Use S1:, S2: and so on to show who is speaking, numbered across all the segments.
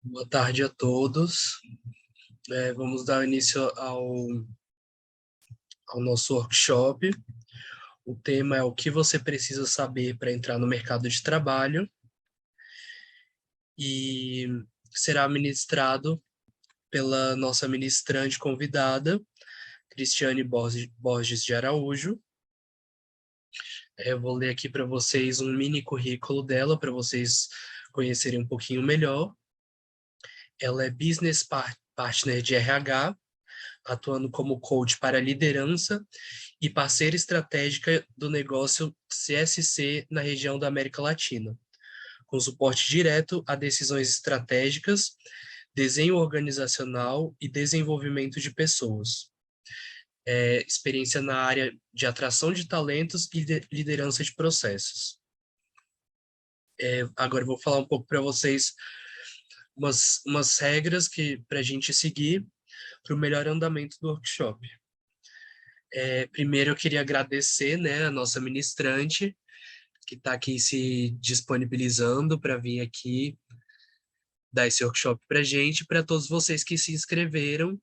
S1: Boa tarde a todos. Vamos dar início ao nosso workshop. O tema é o que você precisa saber para entrar no mercado de trabalho e será ministrado pela nossa ministrante convidada, Cristiane Borges de Araújo. Eu vou ler aqui para vocês um mini currículo dela, para vocês conhecerem um pouquinho melhor. Ela é Business Partner de RH, atuando como coach para liderança e parceira estratégica do negócio CSC na região da América Latina, com suporte direto a decisões estratégicas, desenho organizacional e desenvolvimento de pessoas. Experiência na área de atração de talentos e liderança de processos. Agora eu vou falar um pouco para vocês umas regras para a gente seguir para o melhor andamento do workshop. Primeiro, eu queria agradecer, né, a nossa ministrante, que está aqui se disponibilizando para vir aqui dar esse workshop para a gente, para todos vocês que se inscreveram,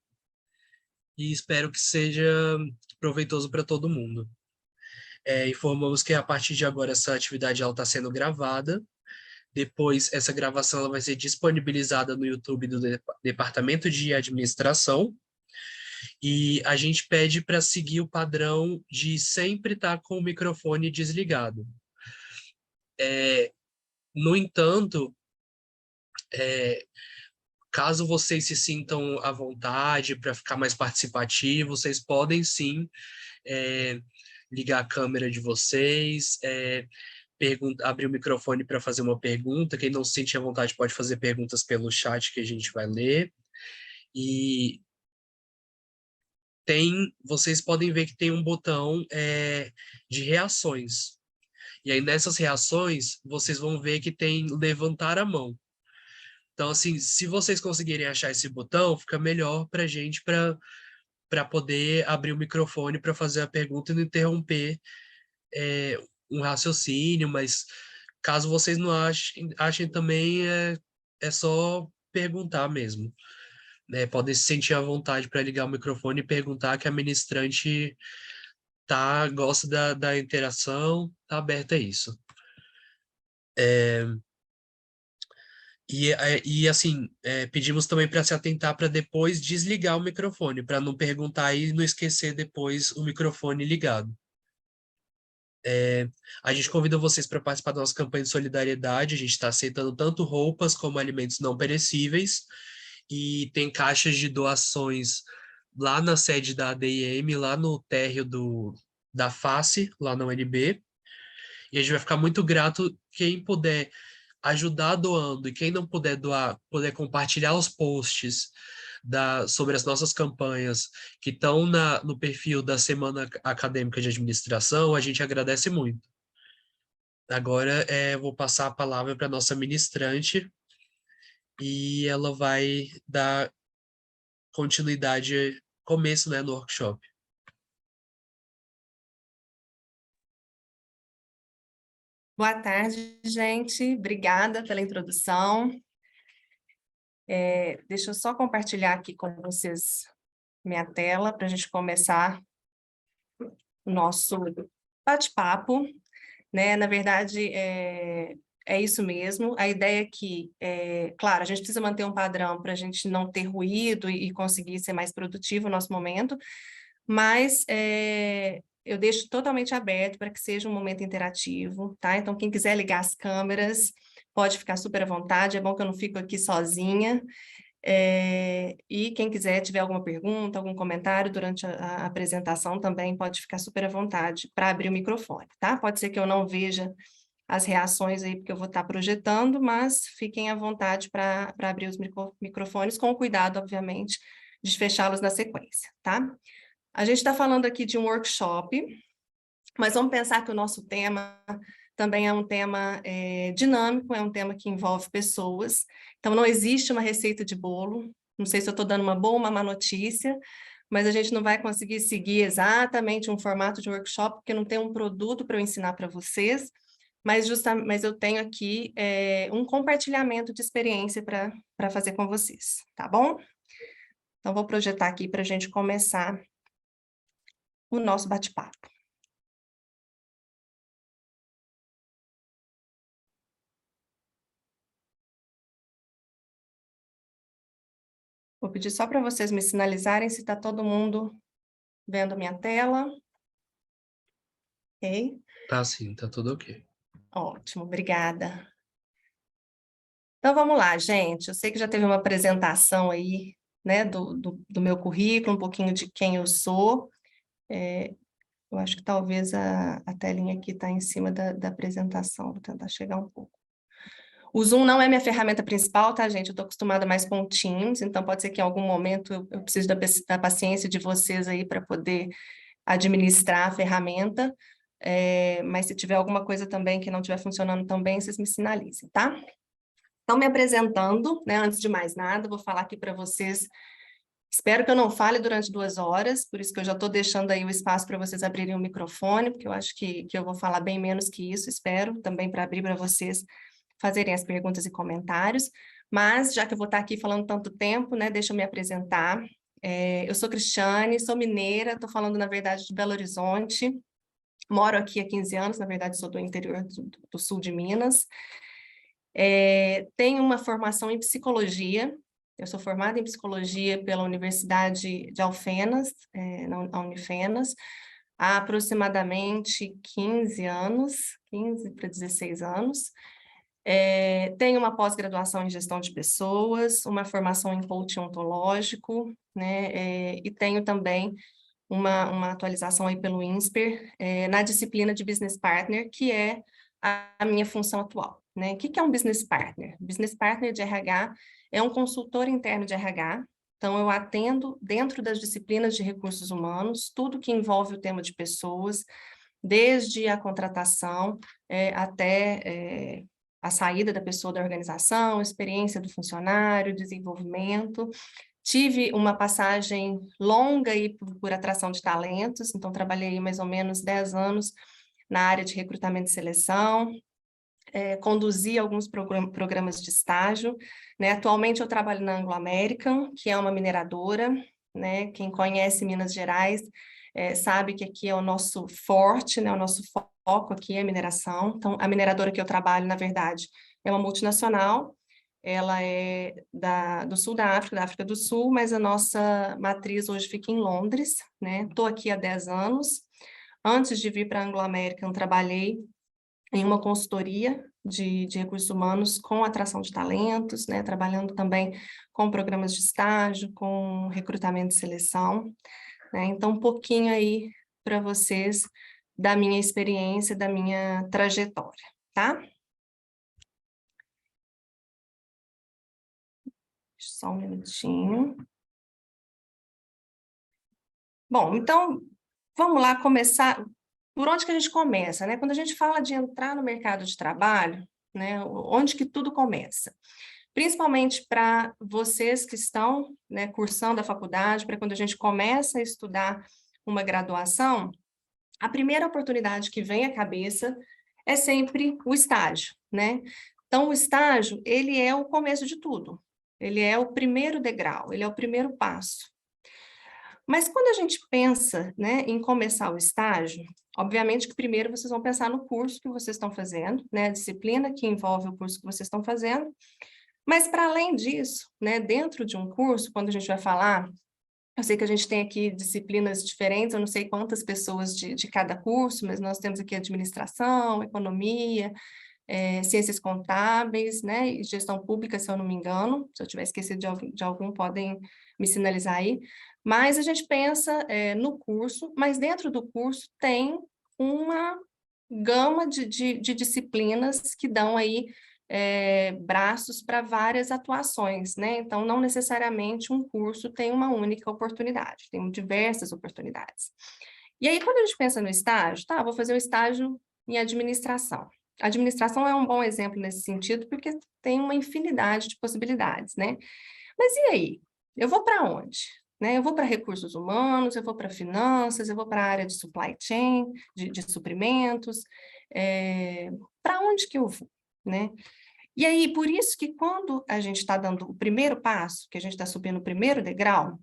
S1: e espero que seja proveitoso para todo mundo. Informamos que a partir de agora essa atividade está sendo gravada. Depois, essa gravação ela vai ser disponibilizada no YouTube do Departamento de Administração, e a gente pede para seguir o padrão de sempre estar com o microfone desligado. No entanto, caso vocês se sintam à vontade para ficar mais participativo, vocês podem sim ligar a câmera de vocês, abrir o microfone para fazer uma pergunta. Quem não se sente à vontade pode fazer perguntas pelo chat que a gente vai ler. E vocês podem ver que tem um botão de reações. E aí, nessas reações, vocês vão ver que tem levantar a mão. Então, assim, se vocês conseguirem achar esse botão, fica melhor para a gente, para poder abrir o microfone para fazer a pergunta e não interromper um raciocínio, mas caso vocês não achem também, é só perguntar mesmo. Podem se sentir à vontade para ligar o microfone e perguntar, que a ministrante gosta da interação, está aberta a isso. E assim, pedimos também para se atentar para depois desligar o microfone, para não perguntar e não esquecer depois o microfone ligado. A gente convida vocês para participar da nossa campanha de solidariedade. A gente está aceitando tanto roupas como alimentos não perecíveis, e tem caixas de doações lá na sede da ADM, lá no térreo da FACE, lá na UNB. E a gente vai ficar muito grato quem puder ajudar doando, e quem não puder doar, puder compartilhar os posts sobre as nossas campanhas que estão no perfil da Semana Acadêmica de Administração. A gente agradece muito. Agora vou passar a palavra para a nossa ministrante, e ela vai dar continuidade, começo, né, no workshop.
S2: Boa tarde, gente. Obrigada pela introdução. Deixa eu só compartilhar aqui com vocês minha tela para a gente começar o nosso bate-papo, né? Na verdade, é isso mesmo. A ideia é que, claro, a gente precisa manter um padrão para a gente não ter ruído e conseguir ser mais produtivo no nosso momento, mas eu deixo totalmente aberto para que seja um momento interativo, tá? Então, quem quiser ligar as câmeras, pode ficar super à vontade. É bom que eu não fico aqui sozinha. E quem quiser, tiver alguma pergunta, algum comentário durante a apresentação, também pode ficar super à vontade para abrir o microfone, tá? Pode ser que eu não veja as reações aí, porque eu vou estar projetando, mas fiquem à vontade para abrir os microfones, com cuidado, obviamente, de fechá-los na sequência, tá? A gente está falando aqui de um workshop, mas vamos pensar que o nosso tema também é um tema dinâmico, é um tema que envolve pessoas. Então, não existe uma receita de bolo. Não sei se eu estou dando uma boa ou uma má notícia, mas a gente não vai conseguir seguir exatamente um formato de workshop, porque não tem um produto para eu ensinar para vocês. mas eu tenho aqui um compartilhamento de experiência para fazer com vocês, tá bom? Então, vou projetar aqui para a gente começar o nosso bate-papo. Vou pedir só para vocês me sinalizarem se está todo mundo vendo a minha tela. Ok?
S1: Tá sim, tá tudo ok.
S2: Ótimo, obrigada. Então, vamos lá, gente. Eu sei que já teve uma apresentação aí, né, do meu currículo, um pouquinho de quem eu sou. Eu acho que talvez a telinha aqui está em cima da apresentação. Vou tentar chegar um pouco. O Zoom não é minha ferramenta principal, tá, gente? Eu estou acostumada mais com o Teams, então pode ser que em algum momento eu precise da paciência de vocês aí para poder administrar a ferramenta, mas se tiver alguma coisa também que não estiver funcionando tão bem, vocês me sinalizem, tá? Então, me apresentando, né, antes de mais nada, vou falar aqui para vocês, espero que eu não fale durante 2 horas, por isso que eu já estou deixando aí o espaço para vocês abrirem o microfone, porque eu acho que eu vou falar bem menos que isso, espero, também para abrir para vocês fazerem as perguntas e comentários, mas já que eu vou estar aqui falando tanto tempo, né, deixa eu me apresentar. Eu sou Cristiane, sou mineira, estou falando, na verdade, de Belo Horizonte, moro aqui há 15 anos, na verdade, sou do interior do sul de Minas. Tenho uma formação em psicologia, eu sou formada em psicologia pela Universidade de Alfenas, na Unifenas, há aproximadamente 15 anos, 15 para 16 anos. Tenho uma pós-graduação em gestão de pessoas, uma formação em coaching ontológico, né, e tenho também uma atualização aí pelo INSPER, na disciplina de Business Partner, que é a minha função atual, né? O que é um Business Partner? Business Partner de RH é um consultor interno de RH, então eu atendo dentro das disciplinas de recursos humanos, tudo que envolve o tema de pessoas, desde a contratação até a saída da pessoa da organização, experiência do funcionário, desenvolvimento. Tive uma passagem longa aí por atração de talentos, então trabalhei mais ou menos 10 anos na área de recrutamento e seleção, conduzi alguns programas de estágio, né? Atualmente eu trabalho na Anglo American, que é uma mineradora, né? Quem conhece Minas Gerais sabe que aqui é o nosso forte, né? O nosso foco aqui é a mineração. Então, a mineradora que eu trabalho, na verdade, é uma multinacional, ela é do sul da África do Sul, mas a nossa matriz hoje fica em Londres, né? Estou aqui há 10 anos. Antes de vir para a Anglo American, trabalhei em uma consultoria de recursos humanos com atração de talentos, né? Trabalhando também com programas de estágio, com recrutamento e seleção, né? Então, um pouquinho aí para vocês da minha experiência, da minha trajetória, tá? Só um minutinho. Bom, então, vamos lá começar. Por onde que a gente começa, né? Quando a gente fala de entrar no mercado de trabalho, né? Onde que tudo começa? Principalmente para vocês que estão, né, cursando a faculdade, para quando a gente começa a estudar uma graduação, a primeira oportunidade que vem à cabeça é sempre o estágio, né? Então, o estágio, ele é o começo de tudo. Ele é o primeiro degrau, ele é o primeiro passo. Mas quando a gente pensa, né, em começar o estágio, obviamente que primeiro vocês vão pensar no curso que vocês estão fazendo, né, a disciplina que envolve o curso que vocês estão fazendo, mas para além disso, né, dentro de um curso, quando a gente vai falar, eu sei que a gente tem aqui disciplinas diferentes, eu não sei quantas pessoas de cada curso, mas nós temos aqui administração, economia, ciências contábeis, né, e gestão pública, se eu não me engano. Se eu tiver esquecido de algum, podem me sinalizar aí. Mas a gente pensa no curso, mas dentro do curso tem uma gama de disciplinas que dão aí braços para várias atuações, né? Então, não necessariamente um curso tem uma única oportunidade, tem diversas oportunidades. E aí, quando a gente pensa no estágio, tá, vou fazer o estágio em administração. A administração é um bom exemplo nesse sentido, porque tem uma infinidade de possibilidades, né? Mas e aí? Eu vou para onde? Né? Eu vou para recursos humanos, eu vou para finanças, eu vou para a área de supply chain, de suprimentos, para onde que eu vou, né? E aí, por isso que quando a gente está dando o primeiro passo, que a gente está subindo o primeiro degrau,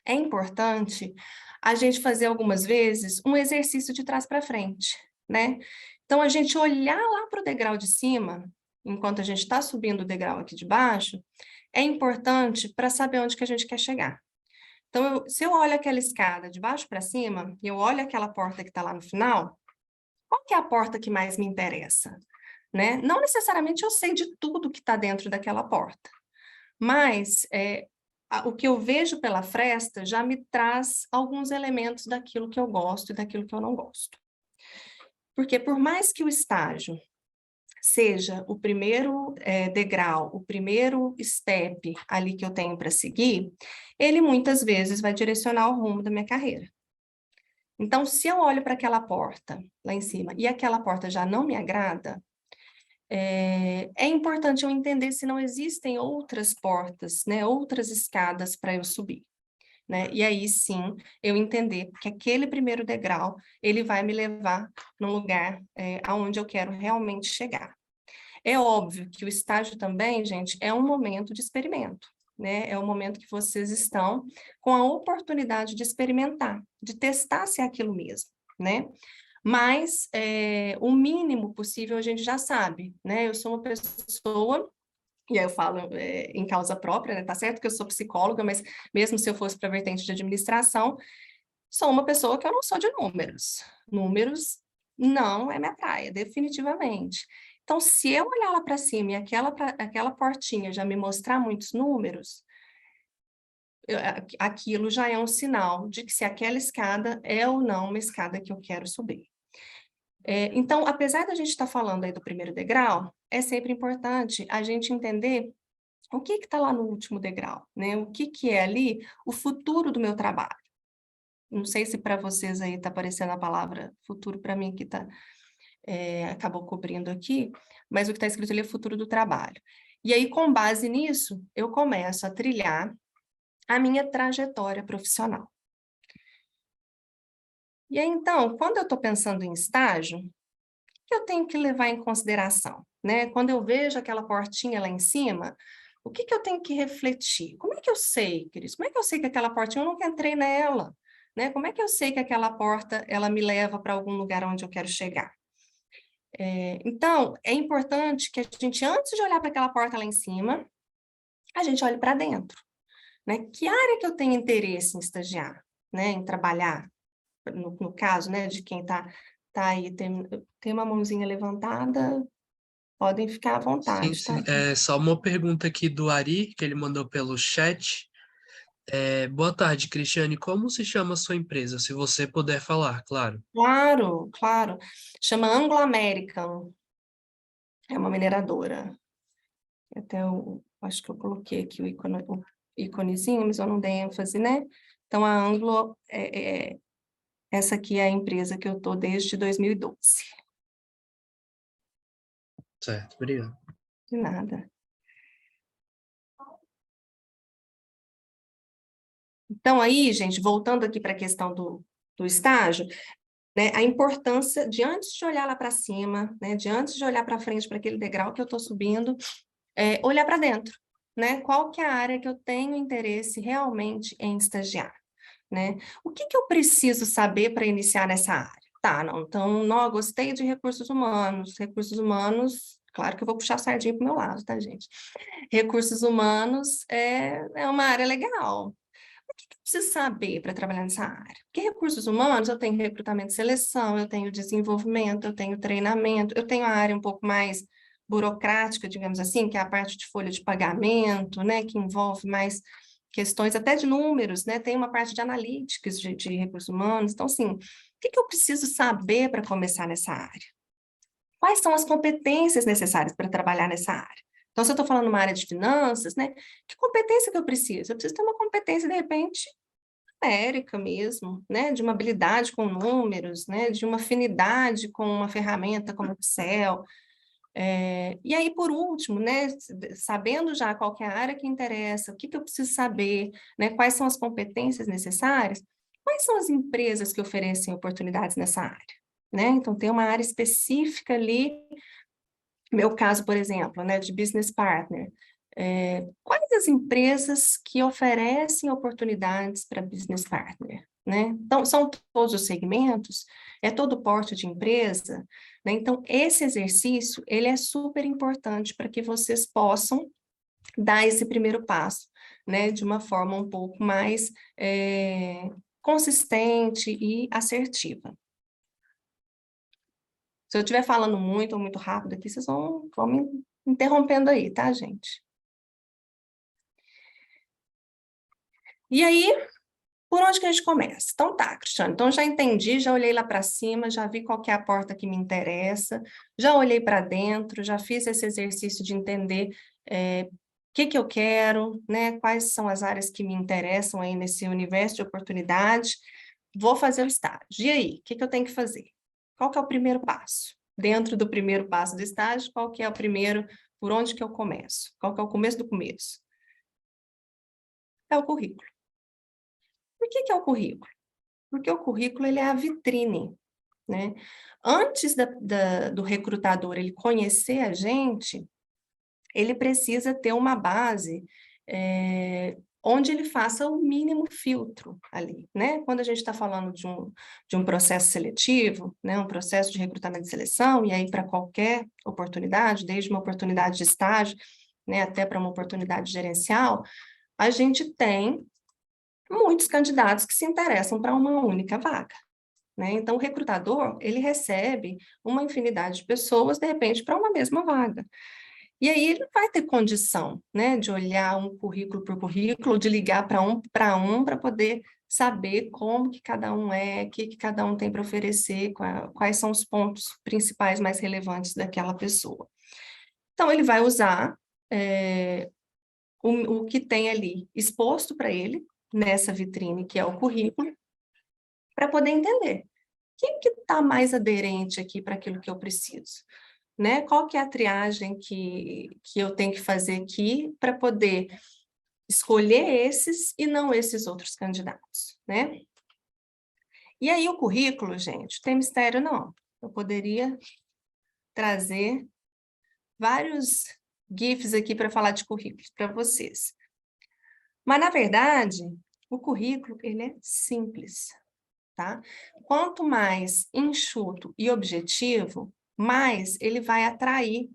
S2: é importante a gente fazer algumas vezes um exercício de trás para frente, né? Então, a gente olhar lá para o degrau de cima, enquanto a gente está subindo o degrau aqui de baixo, é importante para saber onde que a gente quer chegar. Então, se eu olho aquela escada de baixo para cima, e eu olho aquela porta que está lá no final, qual que é a porta que mais me interessa? Né? Não necessariamente eu sei de tudo que está dentro daquela porta, mas o que eu vejo pela fresta já me traz alguns elementos daquilo que eu gosto e daquilo que eu não gosto. Porque por mais que o estágio seja o primeiro degrau, o primeiro step ali que eu tenho para seguir, ele muitas vezes vai direcionar o rumo da minha carreira. Então, se eu olho para aquela porta lá em cima e aquela porta já não me agrada, é importante eu entender se não existem outras portas, né, outras escadas para eu subir. Né? E aí sim eu entender que aquele primeiro degrau ele vai me levar no lugar aonde eu quero realmente chegar. É óbvio que o estágio também, gente, é um momento de experimento, né? É um momento que vocês estão com a oportunidade de experimentar, de testar se é aquilo mesmo, né? Mas o mínimo possível a gente já sabe, né? Eu sou uma pessoa, e aí eu falo em causa própria, né? Tá certo que eu sou psicóloga, mas mesmo se eu fosse para a vertente de administração, sou uma pessoa que eu não sou de números. Números não é minha praia, definitivamente. Então, se eu olhar lá para cima e aquela portinha já me mostrar muitos números, aquilo já é um sinal de que se aquela escada é ou não uma escada que eu quero subir. Então, apesar da gente estar falando aí do primeiro degrau, é sempre importante a gente entender o que está lá no último degrau, né? O que é ali o futuro do meu trabalho. Não sei se para vocês aí está aparecendo a palavra futuro, para mim que acabou cobrindo aqui, mas o que está escrito ali é futuro do trabalho. E aí, com base nisso, eu começo a trilhar a minha trajetória profissional. E aí, então, quando eu estou pensando em estágio, o que eu tenho que levar em consideração? Né? Quando eu vejo aquela portinha lá em cima, o que eu tenho que refletir? Como é que eu sei, Cris? Como é que eu sei que aquela portinha, eu nunca entrei nela? Né? Como é que eu sei que aquela porta, ela me leva para algum lugar onde eu quero chegar? Então, é importante que a gente, antes de olhar para aquela porta lá em cima, a gente olhe para dentro. Né? Que área que eu tenho interesse em estagiar? Né? Em trabalhar? No caso, né, de quem tá aí, tem uma mãozinha levantada, podem ficar à
S1: Sim,
S2: vontade, tá?
S1: sim. É só uma pergunta aqui do Ari, que ele mandou pelo chat. Boa tarde, Cristiane. Como se chama a sua empresa? Se você puder falar, claro.
S2: Claro, claro. Chama Anglo American, é uma mineradora. Até eu acho que eu coloquei aqui o íconezinho, mas eu não dei ênfase, né? Então, a Anglo, essa aqui é a empresa que eu estou desde 2012.
S1: Certo, obrigado.
S2: De nada. Então, aí, gente, voltando aqui para a questão do estágio, né, a importância de antes de olhar lá para cima, né, de antes de olhar para frente, para aquele degrau que eu estou subindo, olhar para dentro, né? Qual que é a área que eu tenho interesse realmente em estagiar, né? O que eu preciso saber para iniciar nessa área? Tá, não, então, não, gostei de recursos humanos, claro que eu vou puxar a sardinha para o meu lado, tá, gente? Recursos humanos é uma área legal. O que eu preciso saber para trabalhar nessa área? Porque recursos humanos, eu tenho recrutamento e seleção, eu tenho desenvolvimento, eu tenho treinamento, eu tenho a área um pouco mais burocrática, digamos assim, que é a parte de folha de pagamento, né, que envolve mais questões até de números, né, tem uma parte de analytics de recursos humanos. Então, assim, o que eu preciso saber para começar nessa área? Quais são as competências necessárias para trabalhar nessa área? Então, se eu estou falando uma área de finanças, né, que competência que eu preciso? Eu preciso ter uma competência, de repente, numérica mesmo, né, de uma habilidade com números, né, de uma afinidade com uma ferramenta como Excel. E aí, por último, né, sabendo já qual que é a área que interessa, o que eu preciso saber, né, quais são as competências necessárias, quais são as empresas que oferecem oportunidades nessa área? né? Então, tem uma área específica ali, meu caso, por exemplo, né, de business partner. Quais as empresas que oferecem oportunidades para business partner, né? Então, são todos os segmentos? É todo o porte de empresa? Né? Então, esse exercício, ele é super importante para que vocês possam dar esse primeiro passo, né? De uma forma um pouco mais consistente e assertiva. Se eu estiver falando muito ou muito rápido aqui, vocês vão me interrompendo aí, tá, gente? E aí, por onde que a gente começa? Então tá, Cristiano, então já entendi, já olhei lá para cima, já vi qual que é a porta que me interessa, já olhei para dentro, já fiz esse exercício de entender o que eu quero, né? Quais são as áreas que me interessam aí nesse universo de oportunidade. Vou fazer o estágio. E aí, o que eu tenho que fazer? Qual que é o primeiro passo? Dentro do primeiro passo do estágio, qual que é o primeiro, por onde que eu começo? Qual que é o começo do começo? É o currículo. Por que é o currículo? Porque o currículo ele é a vitrine, né? Antes do recrutador ele conhecer a gente, ele precisa ter uma base onde ele faça o mínimo filtro ali, né? Quando a gente está falando de um processo seletivo, né? Um processo de recrutamento e seleção, e aí para qualquer oportunidade, desde uma oportunidade de estágio, né, até para uma oportunidade gerencial, a gente tem muitos candidatos que se interessam para uma única vaga, né? Então, o recrutador, ele recebe uma infinidade de pessoas, de repente, para uma mesma vaga. E aí ele vai ter condição, né, de olhar um currículo por currículo, de ligar para poder saber como que cada um o que cada um tem para oferecer, quais são os pontos principais mais relevantes daquela pessoa. Então, ele vai usar o que tem ali exposto para ele, nessa vitrine, que é o currículo, para poder entender quem que está mais aderente aqui para aquilo que eu preciso, né? Qual que é a triagem que eu tenho que fazer aqui para poder escolher esses e não esses outros candidatos, né? E aí o currículo, gente, tem mistério não. Eu poderia trazer vários GIFs aqui para falar de currículos para vocês. Mas, na verdade, o currículo, ele é simples, tá? Quanto mais enxuto e objetivo, mais ele vai atrair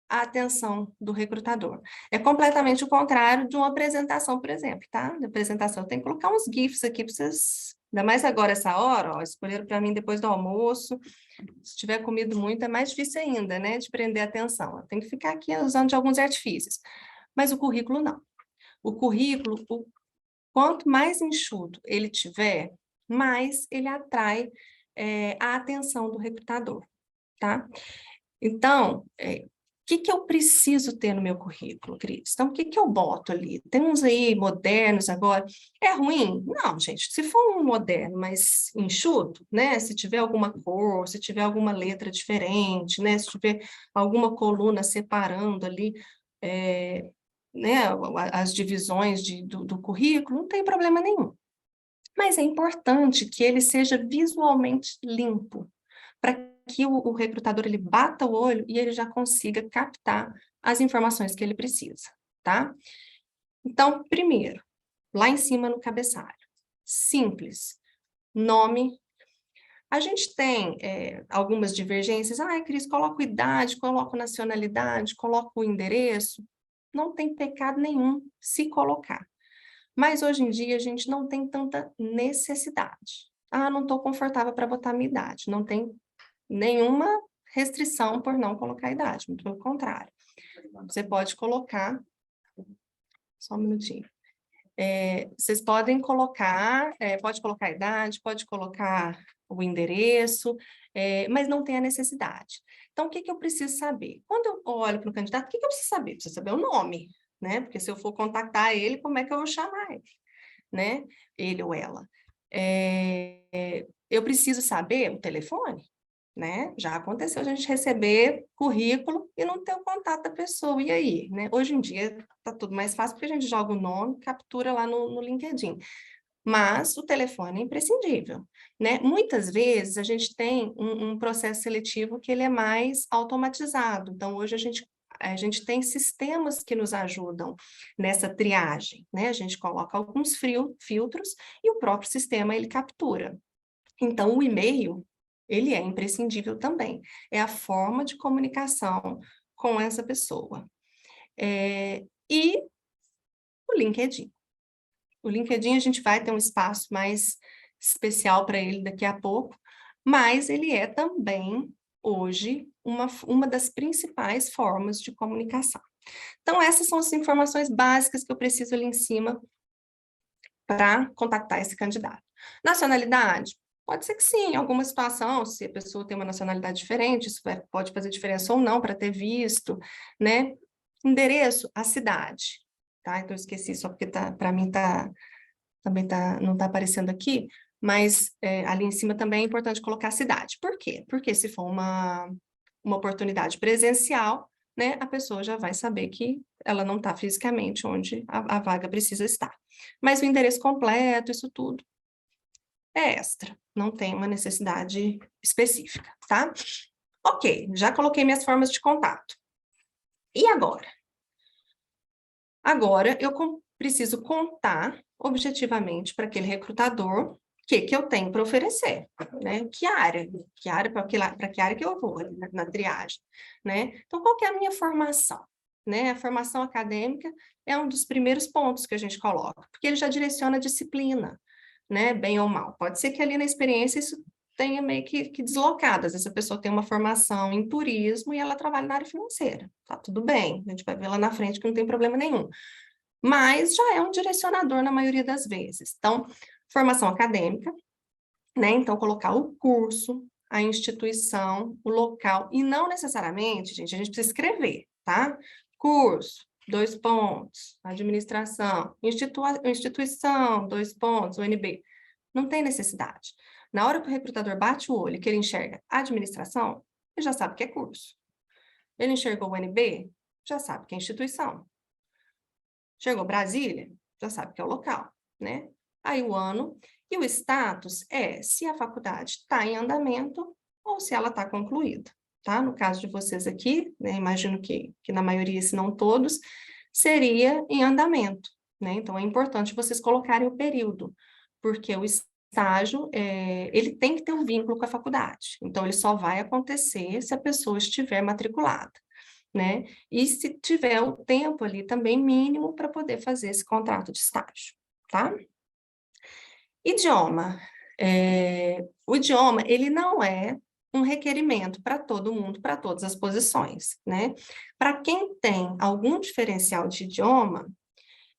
S2: a atenção do recrutador. É completamente o contrário de uma apresentação, por exemplo, tá? De apresentação, eu tenho que colocar uns GIFs aqui para vocês, ainda mais agora essa hora, ó, escolheram para mim depois do almoço, se tiver comido muito é mais difícil ainda, né, de prender a atenção, eu tenho que ficar aqui usando de alguns artifícios, mas o currículo não. O currículo, quanto mais enxuto ele tiver, mais ele atrai a atenção do recrutador, tá? Então, o que eu preciso ter no meu currículo, Cris? Então, o que eu boto ali? Tem uns aí modernos agora. É ruim? Não, gente. Se for um moderno, mas enxuto, né? Se tiver alguma cor, se tiver alguma letra diferente, né? Se tiver alguma coluna separando ali, né? As divisões do currículo, não tem problema nenhum. Mas é importante que ele seja visualmente limpo, para que o recrutador ele bata o olho e ele já consiga captar as informações que ele precisa, tá? Então, primeiro, lá em cima no cabeçalho, simples, nome. A gente tem algumas divergências. Cris, coloco idade, coloco nacionalidade, coloco o endereço. Não tem pecado nenhum se colocar. Mas hoje em dia a gente não tem tanta necessidade. Não estou confortável para botar minha idade. Não tem nenhuma restrição por não colocar a idade, muito pelo contrário. Você pode colocar, só um minutinho. Vocês podem colocar, pode colocar a idade, pode colocar o endereço, mas não tem a necessidade. Então, o que eu preciso saber? Quando eu olho para o candidato, o que eu preciso saber? Preciso saber o nome, né? Porque se eu for contactar ele, como é que eu vou chamar ele, né? Ele ou ela. Eu preciso saber o telefone, né? Já aconteceu a gente receber currículo e não ter o contato da pessoa. E aí, né? Hoje em dia está tudo mais fácil porque a gente joga o nome, captura lá no LinkedIn. mas o telefone é imprescindível, né? Muitas vezes a gente tem um processo seletivo que ele é mais automatizado, então hoje a gente tem sistemas que nos ajudam nessa triagem, né? A gente coloca alguns filtros e o próprio sistema ele captura. Então o e-mail, ele é imprescindível também, é a forma de comunicação com essa pessoa. E o LinkedIn. O LinkedIn a gente vai ter um espaço mais especial para ele daqui a pouco, mas ele é também, hoje, uma das principais formas de comunicação. Então, essas são as informações básicas que eu preciso ali em cima para contactar esse candidato. Nacionalidade? Pode ser que sim, em alguma situação, se a pessoa tem uma nacionalidade diferente, isso pode fazer diferença ou não para ter visto, né? Endereço, a cidade, tá? Então, eu esqueci só porque para mim também não está aparecendo aqui, mas ali em cima também é importante colocar a cidade. Por quê? Porque se for uma oportunidade presencial, né, a pessoa já vai saber que ela não está fisicamente onde a vaga precisa estar. Mas o endereço completo, isso tudo, é extra, não tem uma necessidade específica, tá? Ok, já coloquei minhas formas de contato. E agora? Agora eu preciso contar objetivamente para aquele recrutador o que eu tenho para oferecer, né? Que área para que área que eu vou na triagem, né? Então, qual que é a minha formação? Né? A formação acadêmica é um dos primeiros pontos que a gente coloca, porque ele já direciona a disciplina, né? Bem ou mal. Pode ser que ali na experiência isso tenha meio que deslocado. Às vezes a pessoa tem uma formação em turismo e ela trabalha na área financeira. Tá tudo bem, a gente vai ver lá na frente que não tem problema nenhum. Mas já é um direcionador na maioria das vezes. Então, formação acadêmica, né? Então, colocar o curso, a instituição, o local, e não necessariamente, gente, a gente precisa escrever, tá? Curso, 2 pontos, administração, instituição, 2 pontos, UNB. Não tem necessidade. Na hora que o recrutador bate o olho e que ele enxerga administração, ele já sabe que é curso. Ele enxergou o UNB, já sabe que é instituição. Chegou Brasília, já sabe que é o local, né? Aí o ano e o status é se a faculdade está em andamento ou se ela está concluída, tá? No caso de vocês aqui, né, imagino que na maioria, se não todos, seria em andamento, né? Então, é importante vocês colocarem o período, porque o estágio, ele tem que ter um vínculo com a faculdade. Então, ele só vai acontecer se a pessoa estiver matriculada, né? E se tiver o tempo ali também mínimo para poder fazer esse contrato de estágio, tá? Idioma. O idioma, ele não é um requerimento para todo mundo, para todas as posições, né? Para quem tem algum diferencial de idioma,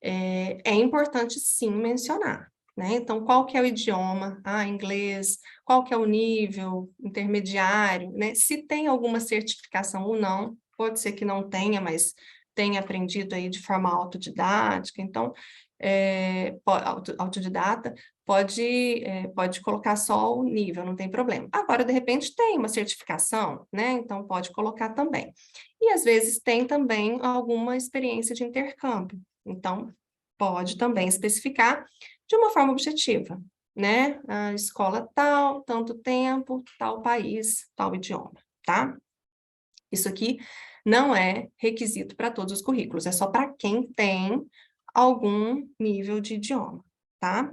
S2: é importante sim mencionar, né? Então, qual que é o idioma? Inglês. Qual que é o nível intermediário, né? Se tem alguma certificação ou não, pode ser que não tenha, mas tenha aprendido aí de forma autodidática, então, autodidata, pode colocar só o nível, não tem problema. Agora, de repente, tem uma certificação, né? Então, pode colocar também. E, às vezes, tem também alguma experiência de intercâmbio. Então, pode também especificar de uma forma objetiva, né? A escola tal, tanto tempo, tal país, tal idioma, tá? Isso aqui não é requisito para todos os currículos, é só para quem tem algum nível de idioma, tá?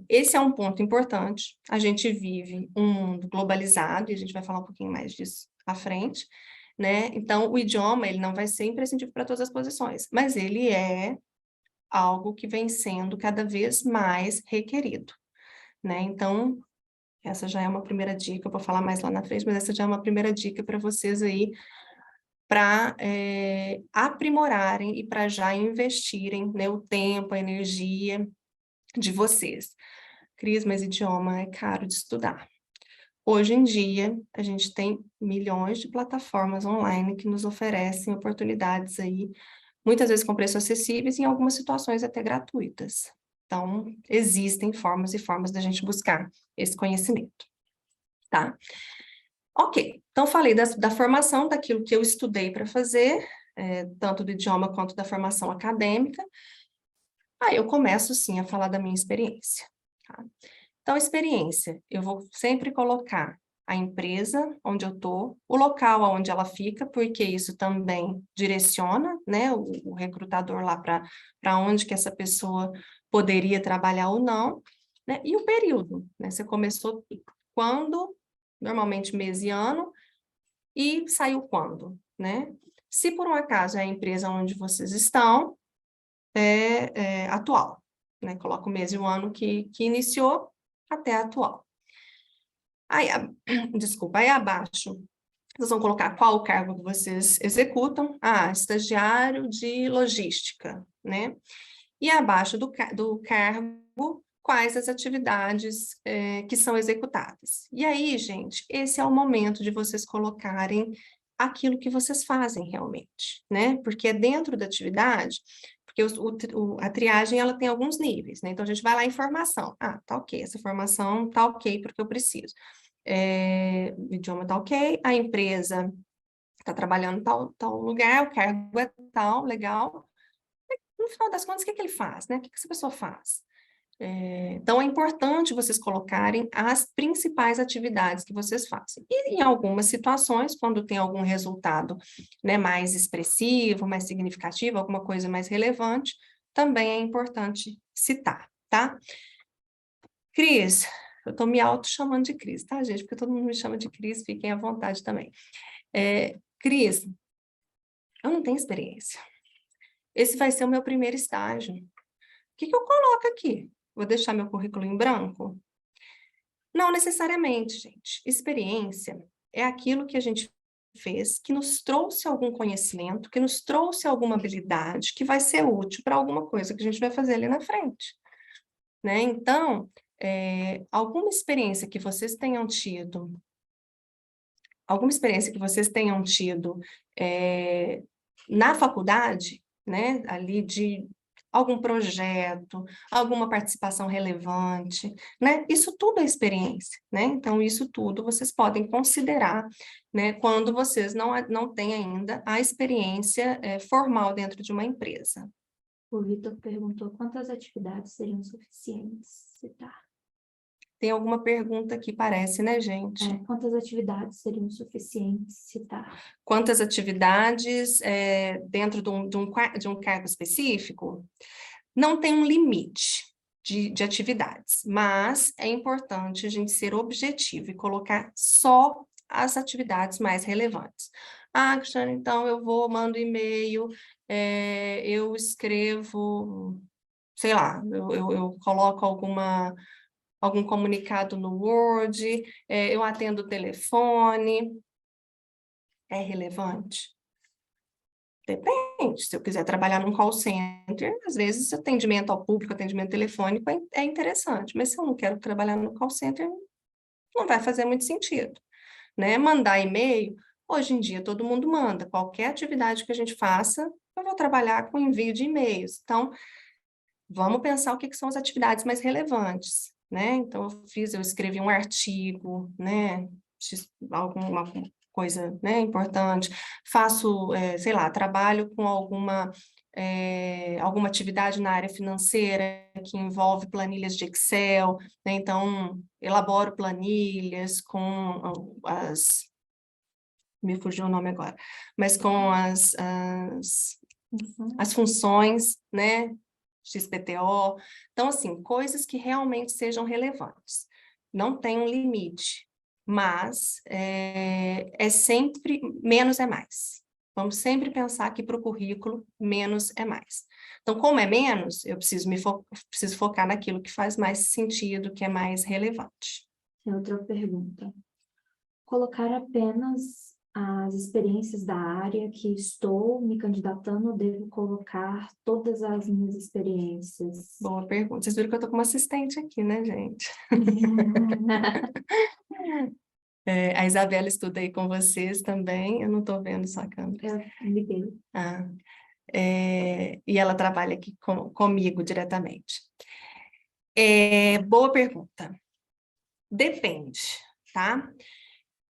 S2: Esse é um ponto importante. A gente vive um mundo globalizado, e a gente vai falar um pouquinho mais disso à frente, né? Então, o idioma, ele não vai ser imprescindível para todas as posições, mas ele é algo que vem sendo cada vez mais requerido, né? Então, essa já é uma primeira dica, eu vou falar mais lá na frente, mas essa já é uma primeira dica para vocês aí, para aprimorarem e para já investirem, né, o tempo, a energia de vocês. Cris, mas idioma é caro de estudar. Hoje em dia, a gente tem milhões de plataformas online que nos oferecem oportunidades aí, muitas vezes com preços acessíveis e em algumas situações até gratuitas. Então, existem formas e formas da gente buscar esse conhecimento, tá? Ok, então falei da formação, daquilo que eu estudei para fazer, tanto do idioma quanto da formação acadêmica. Aí eu começo, sim, a falar da minha experiência, tá? Então, experiência, eu vou sempre colocar a empresa onde eu estou, o local onde ela fica, porque isso também direciona, né, o recrutador lá para onde que essa pessoa poderia trabalhar ou não, né, e o período, né, você começou quando, normalmente mês e ano, e saiu quando, né? Se por um acaso é a empresa onde vocês estão, é atual, né? Coloca o mês e o ano que iniciou até atual. Aí, desculpa, aí abaixo, vocês vão colocar qual o cargo que vocês executam. Ah, estagiário de logística, né? E abaixo do cargo, quais as atividades que são executadas. E aí, gente, esse é o momento de vocês colocarem aquilo que vocês fazem realmente, né? Porque é dentro da atividade, porque a triagem, ela tem alguns níveis, né? Então, a gente vai lá em formação. Ah, tá ok, essa formação tá ok porque eu preciso. O idioma tá ok, a empresa está trabalhando em tal lugar, o cargo é tal, legal. No final das contas, o que que ele faz, né? O que que essa pessoa faz? Então, é importante vocês colocarem as principais atividades que vocês fazem. E em algumas situações, quando tem algum resultado, né, mais expressivo, mais significativo, alguma coisa mais relevante, também é importante citar, tá? Cris, eu estou me auto-chamando de Cris, tá, gente? Porque todo mundo me chama de Cris, fiquem à vontade também. Cris, eu não tenho experiência. Esse vai ser o meu primeiro estágio. O que que eu coloco aqui? Vou deixar meu currículo em branco? Não necessariamente, gente. Experiência é aquilo que a gente fez, que nos trouxe algum conhecimento, que nos trouxe alguma habilidade, que vai ser útil para alguma coisa que a gente vai fazer ali na frente, né? Então, alguma experiência que vocês tenham tido, na faculdade, né, ali de algum projeto, alguma participação relevante, né? Isso tudo é experiência, né? Então, isso tudo vocês podem considerar, né, quando vocês não têm ainda a experiência formal dentro de uma empresa.
S3: O Vitor perguntou quantas atividades seriam suficientes citar.
S2: Tem alguma pergunta aqui, parece, né, gente?
S3: Quantas atividades seriam suficientes citar?
S2: Quantas atividades dentro de um cargo específico? Não tem um limite de atividades, mas é importante a gente ser objetivo e colocar só as atividades mais relevantes. Ah, Cristiane, então eu mando e-mail, eu escrevo, sei lá, eu coloco algum comunicado no Word, eu atendo o telefone. É relevante? Depende. Se eu quiser trabalhar num call center, às vezes atendimento ao público, atendimento telefônico é interessante, mas se eu não quero trabalhar no call center, não vai fazer muito sentido, né? Mandar e-mail, hoje em dia todo mundo manda, qualquer atividade que a gente faça, eu vou trabalhar com envio de e-mails. Então, vamos pensar o que são as atividades mais relevantes, né? Então, eu escrevi um artigo, né? Alguma coisa, né, importante. Faço, sei lá, trabalho com alguma atividade na área financeira que envolve planilhas de Excel, né? Então, elaboro planilhas com me fugiu o nome agora, mas com as funções, né, XPTO. Então, assim, coisas que realmente sejam relevantes. Não tem um limite, mas é sempre menos é mais. Vamos sempre pensar que para o currículo, menos é mais. Então, como é menos, eu preciso focar naquilo que faz mais sentido, que é mais relevante.
S3: Tem outra pergunta. Colocar apenas as experiências da área que estou me candidatando, ou devo colocar todas as minhas experiências?
S2: Boa pergunta. Vocês viram que eu estou com uma assistente aqui, né, gente? A Isabela estuda aí com vocês também. Eu não estou vendo sua câmera.
S3: Eu liguei.
S2: E ela trabalha aqui comigo diretamente. Boa pergunta. Depende, tá?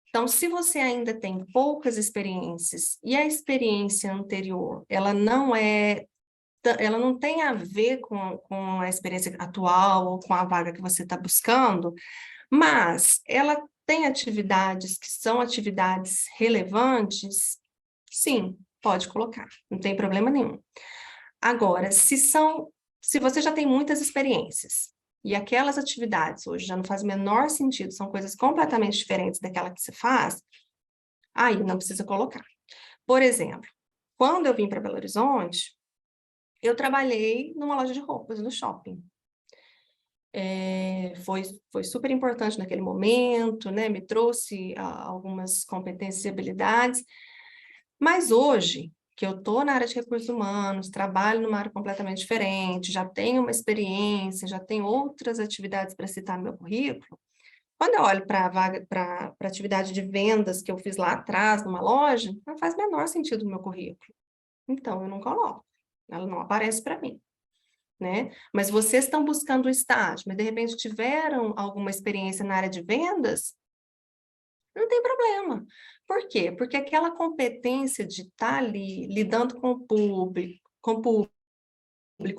S2: Então, se você ainda tem poucas experiências e a experiência anterior, ela não é ela não tem a ver com a experiência atual ou com a vaga que você está buscando, mas ela tem atividades que são atividades relevantes, sim, pode colocar, não tem problema nenhum. Agora, se você já tem muitas experiências e aquelas atividades hoje já não fazem o menor sentido, são coisas completamente diferentes daquela que você faz, aí não precisa colocar. Por exemplo, quando eu vim para Belo Horizonte, eu trabalhei numa loja de roupas no shopping. Foi super importante naquele momento, né? Me trouxe algumas competências e habilidades, mas hoje, que eu estou na área de recursos humanos, trabalho numa área completamente diferente, já tenho uma experiência, já tenho outras atividades para citar no meu currículo, quando eu olho para a vaga, para a atividade de vendas que eu fiz lá atrás, numa loja, não faz o menor sentido no meu currículo. Então, eu não coloco, ela não aparece para mim. Né? Mas vocês estão buscando o estágio, mas de repente tiveram alguma experiência na área de vendas, não tem problema. Por quê? Porque aquela competência de estar ali lidando com o público,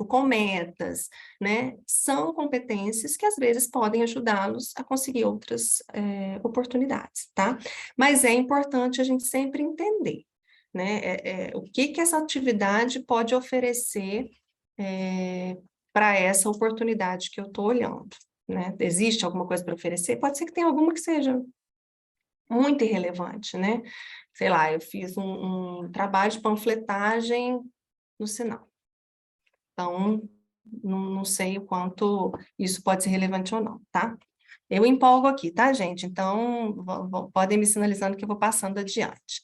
S2: com metas, né? São competências que às vezes podem ajudá-los a conseguir outras oportunidades, tá? Mas é importante a gente sempre entender, né? O que essa atividade pode oferecer para essa oportunidade que eu estou olhando, né? Existe alguma coisa para oferecer? Pode ser que tenha alguma que seja muito irrelevante, né? Sei lá, eu fiz um trabalho de panfletagem no sinal. Então, não sei o quanto isso pode ser relevante ou não, tá? Eu empolgo aqui, tá, gente? Então, podem me sinalizando que eu vou passando adiante.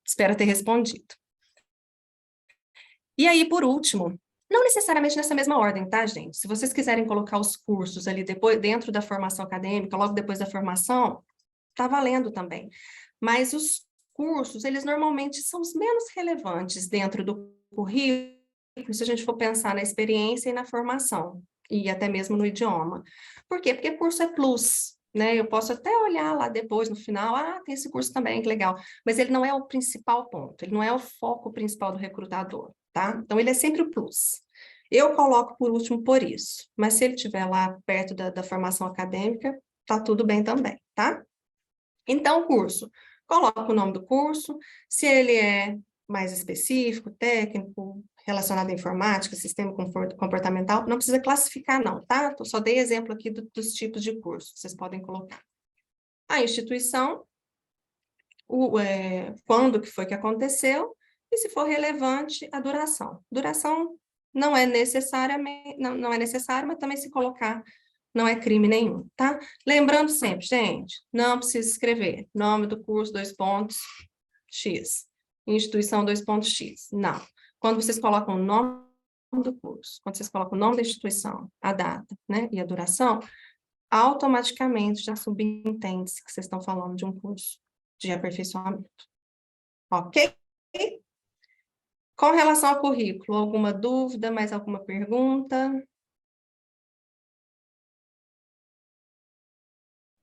S2: Espero ter respondido. E aí, por último, não necessariamente nessa mesma ordem, tá, gente? Se vocês quiserem colocar os cursos ali depois, dentro da formação acadêmica, logo depois da formação, tá valendo também. Mas os cursos, eles normalmente são os menos relevantes dentro do currículo, se a gente for pensar na experiência e na formação, e até mesmo no idioma. Por quê? Porque curso é plus, né? Eu posso até olhar lá depois, no final, tem esse curso também, que legal. Mas ele não é o principal ponto, ele não é o foco principal do recrutador, tá? Então, ele é sempre o plus. Eu coloco por último por isso, mas se ele estiver lá perto da formação acadêmica, tá tudo bem também, tá? Então, curso. Coloca o nome do curso, se ele é mais específico, técnico, relacionado à informática, sistema comportamental, não precisa classificar não, tá? Eu só dei exemplo aqui dos tipos de curso, vocês podem colocar. A instituição, quando que foi que aconteceu, e se for relevante, a duração. Duração não é necessariamente, não é necessário, mas também se colocar não é crime nenhum, tá? Lembrando sempre, gente, não precisa escrever nome do curso, 2 pontos, X. Instituição, 2 pontos, X. Não. Quando vocês colocam o nome do curso, quando vocês colocam o nome da instituição, a data, né, e a duração, automaticamente já subentende-se que vocês estão falando de um curso de aperfeiçoamento. Ok? Com relação ao currículo, alguma dúvida, mais alguma pergunta?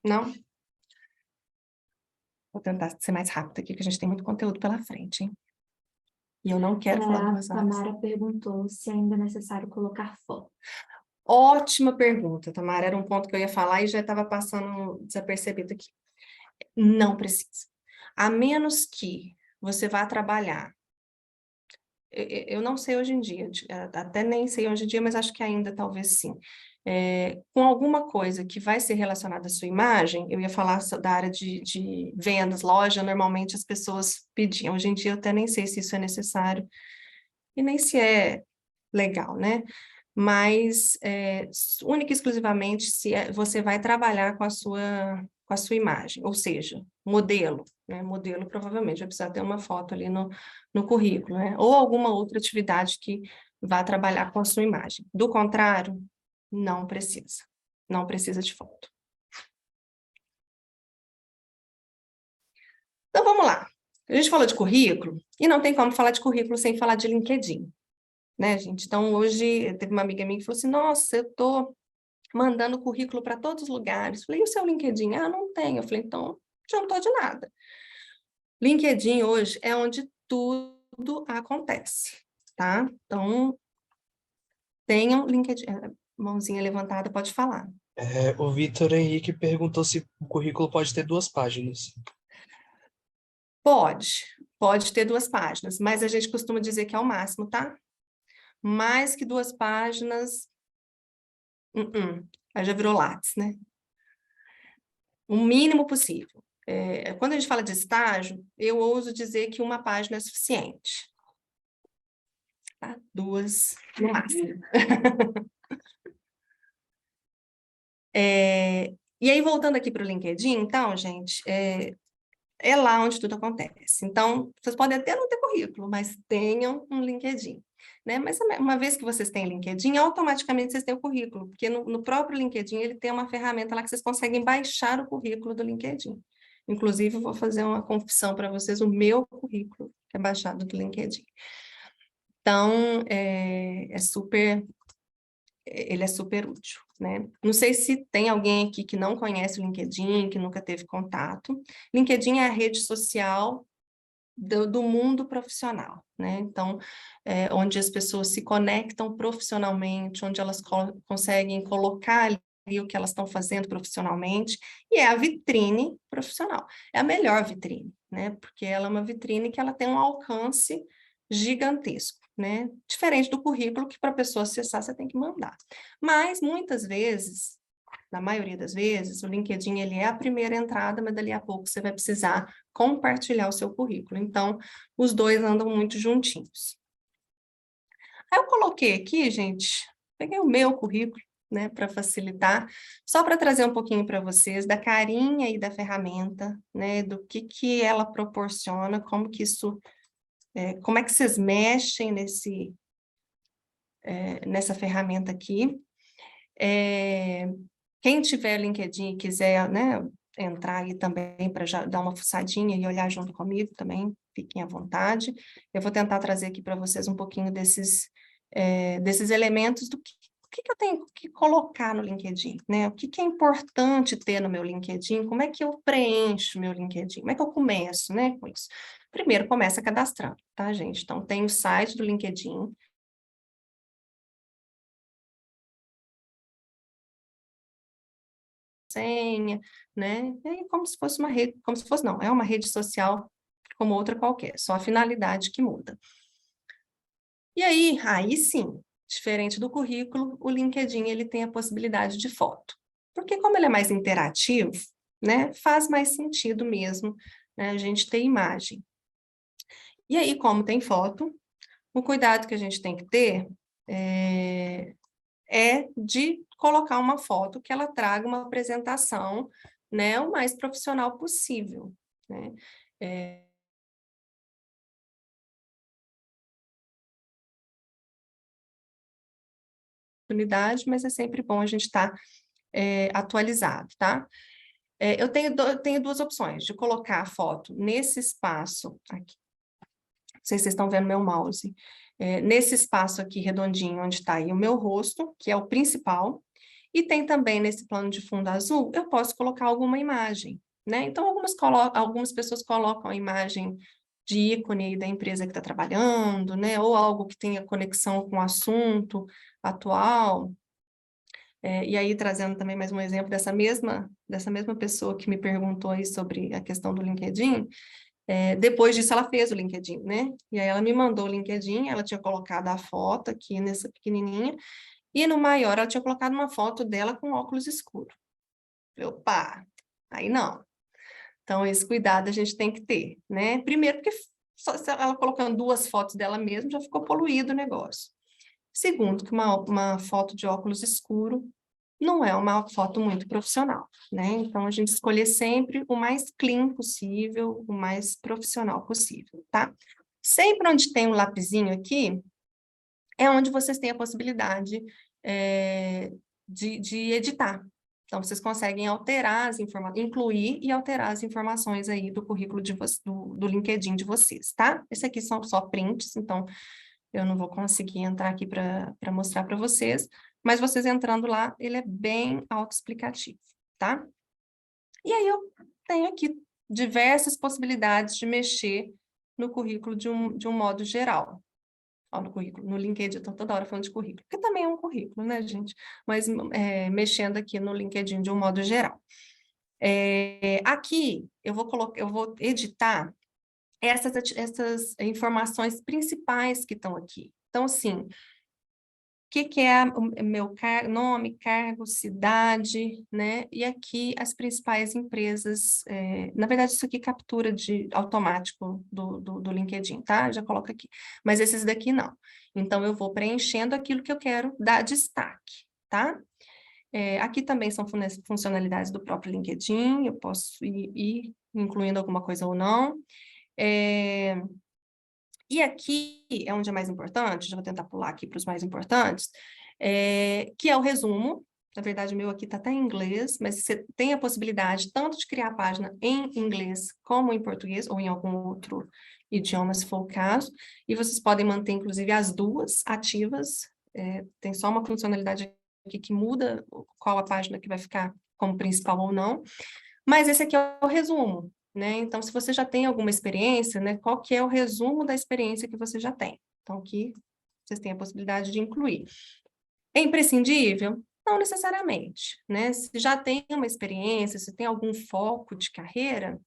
S2: Não? Vou tentar ser mais rápida aqui, que a gente tem muito conteúdo pela frente, hein? E eu não quero falar 2
S3: A
S2: horas.
S3: Tamara perguntou se ainda é necessário colocar foto.
S2: Ótima pergunta, Tamara. Era um ponto que eu ia falar e já estava passando desapercebido aqui. Não precisa. A menos que você vá trabalhar. Eu não sei hoje em dia, até nem sei hoje em dia, mas acho que ainda talvez sim. Com alguma coisa que vai ser relacionada à sua imagem, eu ia falar da área de vendas, loja, normalmente as pessoas pediam. Hoje em dia eu até nem sei se isso é necessário e nem se é legal, né? Mas única e exclusivamente se você vai trabalhar com a sua imagem, ou seja, modelo, né? Modelo provavelmente vai precisar ter uma foto ali no currículo, né? Ou alguma outra atividade que vá trabalhar com a sua imagem. Do contrário, não precisa. Não precisa de foto. Então, vamos lá. A gente falou de currículo, e não tem como falar de currículo sem falar de LinkedIn, né, gente? Então, hoje, teve uma amiga minha que falou assim, nossa, eu estou mandando currículo para todos os lugares. Falei, e o seu LinkedIn? Ah, não tenho. Eu falei, então, já não estou de nada. LinkedIn hoje é onde tudo acontece, tá? Então, tenham LinkedIn. Mãozinha levantada, pode falar.
S1: O Vitor Henrique perguntou se o currículo pode ter 2 páginas.
S2: Pode ter 2 páginas, mas a gente costuma dizer que é o máximo, tá? Mais que 2 páginas, aí já virou lápis, né? O mínimo possível. Quando a gente fala de estágio, eu ouso dizer que 1 página é suficiente. Tá? 2 no máximo. E aí, voltando aqui para o LinkedIn, então, gente, é lá onde tudo acontece. Então, vocês podem até não ter currículo, mas tenham um LinkedIn, né? Mas uma vez que vocês têm LinkedIn, automaticamente vocês têm o currículo, porque no próprio LinkedIn ele tem uma ferramenta lá que vocês conseguem baixar o currículo do LinkedIn. Inclusive, eu vou fazer uma confissão para vocês, o meu currículo é baixado do LinkedIn. Então, ele é super útil, né? Não sei se tem alguém aqui que não conhece o LinkedIn, que nunca teve contato. LinkedIn é a rede social do mundo profissional, né? Então, onde as pessoas se conectam profissionalmente, onde elas conseguem colocar ali o que elas estão fazendo profissionalmente, e é a vitrine profissional. É a melhor vitrine, né? Porque ela é uma vitrine que ela tem um alcance gigantesco, né? Diferente do currículo que para a pessoa acessar você tem que mandar. Mas, muitas vezes, na maioria das vezes, o LinkedIn ele é a primeira entrada, mas dali a pouco você vai precisar compartilhar o seu currículo. Então, os dois andam muito juntinhos. Aí eu coloquei aqui, gente, peguei o meu currículo, né, para facilitar, só para trazer um pouquinho para vocês da carinha e da ferramenta, né, do que ela proporciona, como que isso, como é que vocês mexem nessa ferramenta aqui. Quem tiver LinkedIn e quiser, né, entrar aí também para já dar uma fuçadinha e olhar junto comigo também, fiquem à vontade. Eu vou tentar trazer aqui para vocês um pouquinho desses elementos do que eu tenho que colocar no LinkedIn, né? O que é importante ter no meu LinkedIn, como é que eu preencho meu LinkedIn, como é que eu começo, né, com isso? Primeiro, começa cadastrando, tá, gente? Então, tem o site do LinkedIn, senha, né? É como se fosse uma rede, como se fosse, não, é uma rede social como outra qualquer, só a finalidade que muda. E aí sim, diferente do currículo, o LinkedIn ele tem a possibilidade de foto. Porque como ele é mais interativo, né, faz mais sentido mesmo, né, a gente ter imagem. E aí, como tem foto, o cuidado que a gente tem que ter é de colocar uma foto que ela traga uma apresentação, né, o mais profissional possível, né? Mas é sempre bom a gente estar atualizado, tá? Eu tenho 2 opções, de colocar a foto nesse espaço aqui. Não sei se vocês estão vendo meu mouse. Nesse espaço aqui redondinho, onde está aí o meu rosto, que é o principal, e tem também nesse plano de fundo azul, eu posso colocar alguma imagem, né? Então, algumas pessoas colocam a imagem de ícone aí da empresa que está trabalhando, né? Ou algo que tenha conexão com o assunto atual. E aí, trazendo também mais um exemplo dessa mesma pessoa que me perguntou aí sobre a questão do LinkedIn, depois disso ela fez o LinkedIn, né? E aí ela me mandou o LinkedIn, ela tinha colocado a foto aqui nessa pequenininha, e no maior ela tinha colocado uma foto dela com óculos escuros. Opa, aí não. Então, esse cuidado a gente tem que ter, né? Primeiro porque só, ela colocando 2 fotos dela mesma, já ficou poluído o negócio. Segundo, que uma foto de óculos escuro não é uma foto muito profissional, né? Então, a gente escolher sempre o mais clean possível, o mais profissional possível, tá? Sempre onde tem um lapisinho aqui, é onde vocês têm a possibilidade de editar. Então, vocês conseguem alterar as informações, incluir e alterar as informações aí do currículo do LinkedIn de vocês, tá? Esse aqui são só prints, então eu não vou conseguir entrar aqui para mostrar para vocês, mas vocês entrando lá, ele é bem autoexplicativo, tá? E aí eu tenho aqui diversas possibilidades de mexer no currículo de um modo geral. Ó, no currículo, no LinkedIn, estou toda hora falando de currículo, porque também é um currículo, né, gente? Mas mexendo aqui no LinkedIn de um modo geral. Aqui, eu vou editar essas informações principais que estão aqui. Então, assim, que é o meu nome, cargo, cidade, né? E aqui as principais empresas. Na verdade, isso aqui captura automático do LinkedIn, tá? Já coloca aqui. Mas esses daqui não. Então, eu vou preenchendo aquilo que eu quero dar destaque, tá? Aqui também são funcionalidades do próprio LinkedIn, eu posso ir incluindo alguma coisa ou não. E aqui é onde é mais importante, já vou tentar pular aqui para os mais importantes, que é o resumo. Na verdade, o meu aqui está até em inglês, mas você tem a possibilidade tanto de criar a página em inglês como em português, ou em algum outro idioma, se for o caso. E vocês podem manter, inclusive, as duas ativas. Tem só uma funcionalidade aqui que muda qual a página que vai ficar como principal ou não. Mas esse aqui é o resumo, né? Então, se você já tem alguma experiência, né, qual que é o resumo da experiência que você já tem? Então, aqui vocês têm a possibilidade de incluir. É imprescindível? Não necessariamente, né? Se já tem uma experiência, se tem algum foco de carreira,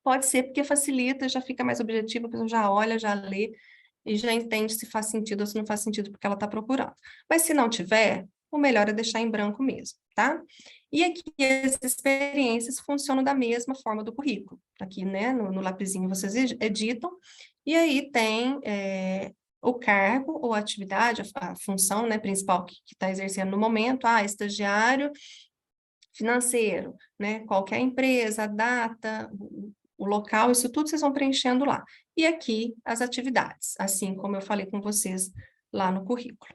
S2: pode ser porque facilita, já fica mais objetivo, a pessoa já olha, já lê e já entende se faz sentido ou se não faz sentido porque ela está procurando. Mas se não tiver, o melhor é deixar em branco mesmo, tá? E aqui as experiências funcionam da mesma forma do currículo. Aqui, né, no lapisinho vocês editam, e aí tem o cargo ou a atividade, a função, né, principal que está exercendo no momento, estagiário financeiro, né, qual que é a empresa, a data, o local, isso tudo vocês vão preenchendo lá. E aqui as atividades, assim como eu falei com vocês lá no currículo.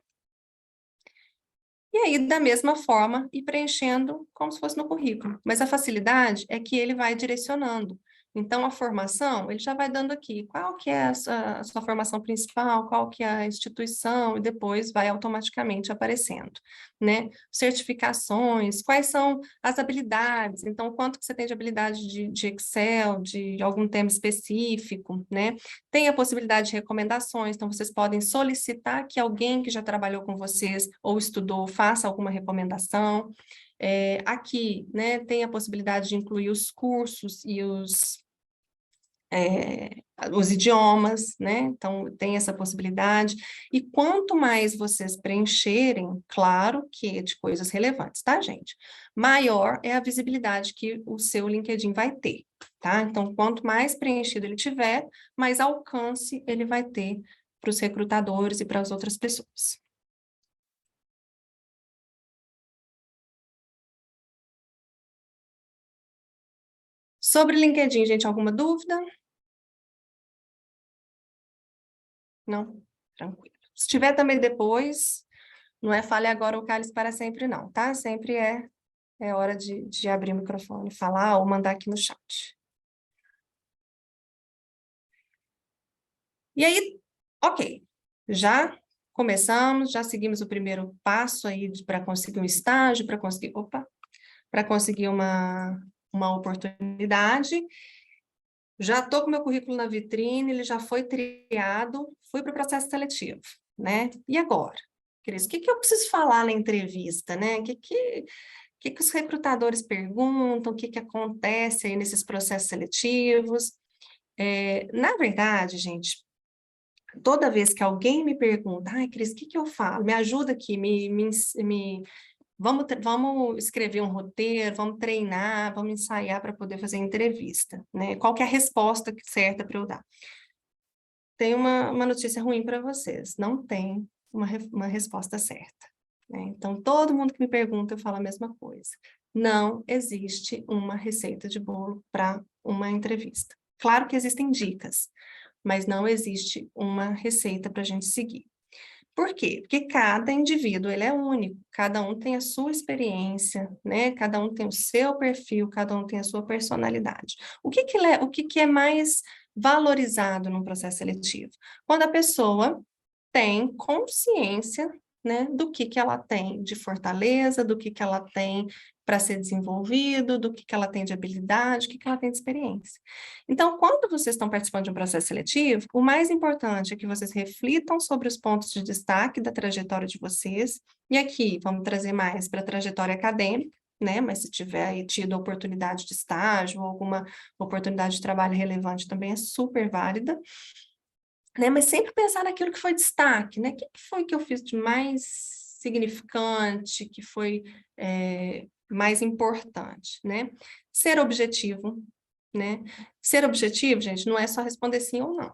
S2: E aí, da mesma forma, ir preenchendo como se fosse no currículo. Mas a facilidade é que ele vai direcionando. Então, a formação, ele já vai dando aqui qual que é a sua formação principal, qual que é a instituição, e depois vai automaticamente aparecendo, né? Certificações, quais são as habilidades, então, quanto que você tem de habilidade de Excel, de algum tema específico, né? Tem a possibilidade de recomendações, então vocês podem solicitar que alguém que já trabalhou com vocês ou estudou faça alguma recomendação. Aqui, né, tem a possibilidade de incluir os cursos e os idiomas, né? Então, tem essa possibilidade. E quanto mais vocês preencherem, claro que é de coisas relevantes, tá, gente? Maior é a visibilidade que o seu LinkedIn vai ter, tá? Então, quanto mais preenchido ele tiver, mais alcance ele vai ter para os recrutadores e para as outras pessoas. Sobre LinkedIn, gente, alguma dúvida? Não? Tranquilo. Se tiver também depois, não é fale agora ou cale para sempre, não, tá? Sempre é hora de abrir o microfone, falar ou mandar aqui no chat. E aí, ok, já começamos, já seguimos o primeiro passo aí para conseguir um estágio, para conseguir uma oportunidade. Já estou com meu currículo na vitrine, ele já foi triado, fui para o processo seletivo, né? E agora? Cris, o que eu preciso falar na entrevista, né? O que os recrutadores perguntam, o que acontece aí nesses processos seletivos? Na verdade, gente, toda vez que alguém me pergunta, Cris, o que eu falo? Me ajuda aqui, vamos escrever um roteiro, vamos treinar, vamos ensaiar para poder fazer entrevista, né? Qual que é a resposta certa para eu dar? Tem uma notícia ruim para vocês, não tem uma resposta certa, né? Então, todo mundo que me pergunta, eu falo a mesma coisa. Não existe uma receita de bolo para uma entrevista. Claro que existem dicas, mas não existe uma receita para a gente seguir. Por quê? Porque cada indivíduo ele é único, cada um tem a sua experiência, né? Cada um tem o seu perfil, cada um tem a sua personalidade. O que é mais valorizado num processo seletivo? Quando a pessoa tem consciência, né, do que ela tem de fortaleza, do que ela tem para ser desenvolvido, do que ela tem de habilidade, o que ela tem de experiência. Então, quando vocês estão participando de um processo seletivo, o mais importante é que vocês reflitam sobre os pontos de destaque da trajetória de vocês, e aqui vamos trazer mais para a trajetória acadêmica, né? Mas se tiver aí tido oportunidade de estágio ou alguma oportunidade de trabalho relevante também é super válida, né? Mas sempre pensar naquilo que foi destaque, né? O que foi que eu fiz de mais significante, que foi mais importante, né? Ser objetivo, né? Ser objetivo, gente, não é só responder sim ou não.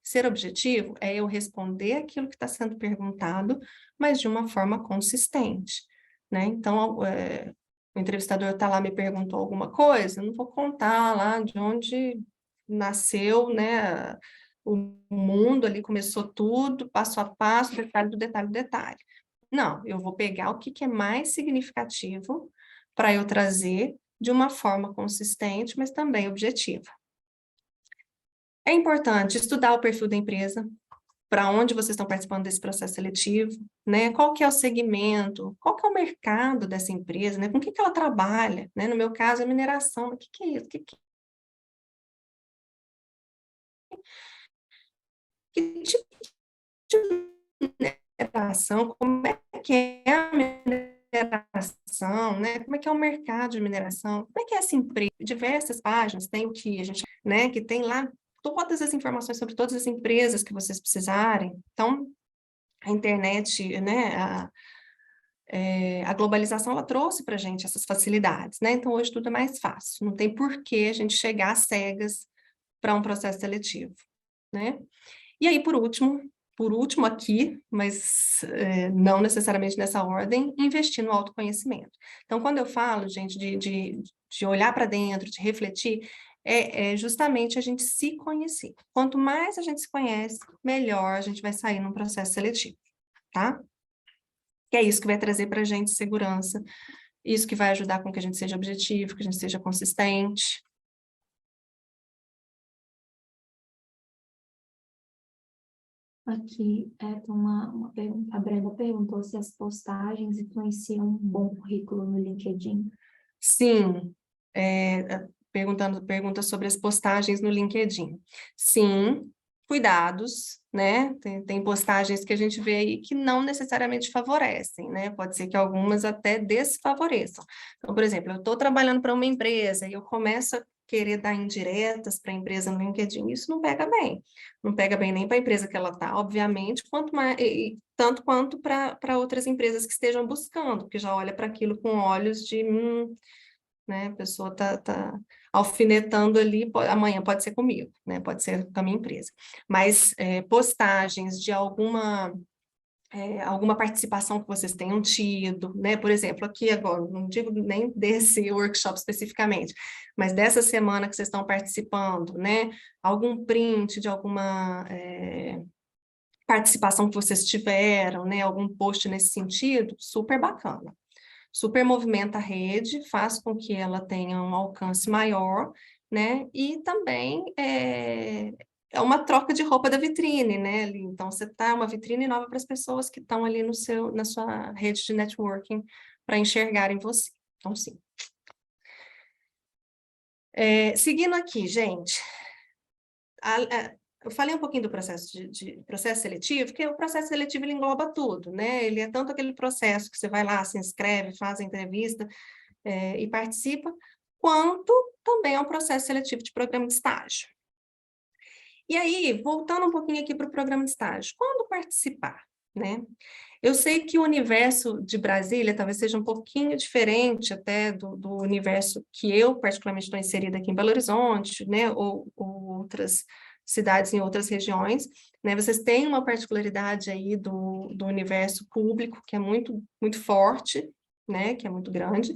S2: Ser objetivo é eu responder aquilo que está sendo perguntado, mas de uma forma consistente, né? Então, o entrevistador está lá, me perguntou alguma coisa, eu não vou contar lá de onde nasceu, né, o mundo ali, começou tudo, passo a passo, detalhe do detalhe do detalhe. Não, eu vou pegar o que é mais significativo para eu trazer de uma forma consistente, mas também objetiva. É importante estudar o perfil da empresa, para onde vocês estão participando desse processo seletivo, né? Qual que é o segmento, qual que é o mercado dessa empresa, né? Com o que ela trabalha, né? No meu caso, a mineração, o que é isso? Que tipo de mineração, como é que é a mineração, né? Como é que é o mercado de mineração, como é que é essa empresa? Diversas páginas, tem o que a gente, né? Que tem lá todas as informações sobre todas as empresas que vocês precisarem. Então, a internet, né? A globalização, ela trouxe para a gente essas facilidades, né? Então, hoje tudo é mais fácil. Não tem por que a gente chegar às cegas para um processo seletivo, né? E aí, por último aqui, mas não necessariamente nessa ordem, investir no autoconhecimento. Então, quando eu falo, gente, de olhar para dentro, de refletir, é justamente a gente se conhecer. Quanto mais a gente se conhece, melhor a gente vai sair num processo seletivo, tá? Que é isso que vai trazer para a gente segurança, isso que vai ajudar com que a gente seja objetivo, que a gente seja consistente.
S3: Aqui uma pergunta, a Brenda perguntou se as postagens influenciam um bom currículo no LinkedIn.
S2: Sim, pergunta sobre as postagens no LinkedIn. Sim, cuidados, né? Tem postagens que a gente vê aí que não necessariamente favorecem, né? Pode ser que algumas até desfavoreçam. Então, por exemplo, eu estou trabalhando para uma empresa e eu começo a querer dar indiretas para a empresa no LinkedIn, isso não pega bem. Não pega bem nem para a empresa que ela está, obviamente, tanto quanto para outras empresas que estejam buscando, que já olha para aquilo com olhos de né? A pessoa tá alfinetando ali, amanhã pode ser comigo, né? Pode ser com a minha empresa. Mas postagens de alguma participação que vocês tenham tido, né? Por exemplo, aqui agora, não digo nem desse workshop especificamente, mas dessa semana que vocês estão participando, né? Algum print de alguma participação que vocês tiveram, né? Algum post nesse sentido, super bacana. Super movimenta a rede, faz com que ela tenha um alcance maior, né? E também é uma troca de roupa da vitrine, né? Então, você tá uma vitrine nova para as pessoas que estão ali na sua rede de networking para enxergarem você. Então, sim. Seguindo aqui, gente, eu falei um pouquinho do processo de processo seletivo, porque o processo seletivo ele engloba tudo, né? Ele é tanto aquele processo que você vai lá, se inscreve, faz a entrevista e participa, quanto também é um processo seletivo de programa de estágio. E aí, voltando um pouquinho aqui para o programa de estágio, quando participar, né? Eu sei que o universo de Brasília talvez seja um pouquinho diferente até do universo que eu particularmente estou inserida aqui em Belo Horizonte, né? Ou outras cidades em outras regiões, né? Vocês têm uma particularidade aí do universo público que é muito, muito forte, né? Que é muito grande,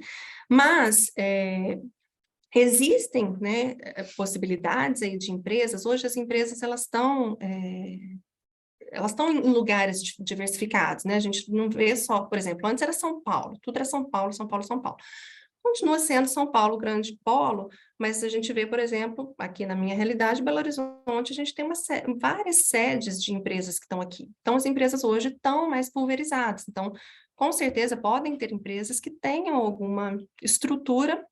S2: mas existem, né, possibilidades aí de empresas. Hoje as empresas elas estão em lugares diversificados, né? A gente não vê só, por exemplo, antes era São Paulo, tudo era São Paulo, São Paulo, São Paulo. Continua sendo São Paulo o grande polo, mas a gente vê, por exemplo, aqui na minha realidade, Belo Horizonte, a gente tem várias sedes de empresas que estão aqui. Então, as empresas hoje estão mais pulverizadas. Então, com certeza podem ter empresas que tenham alguma estrutura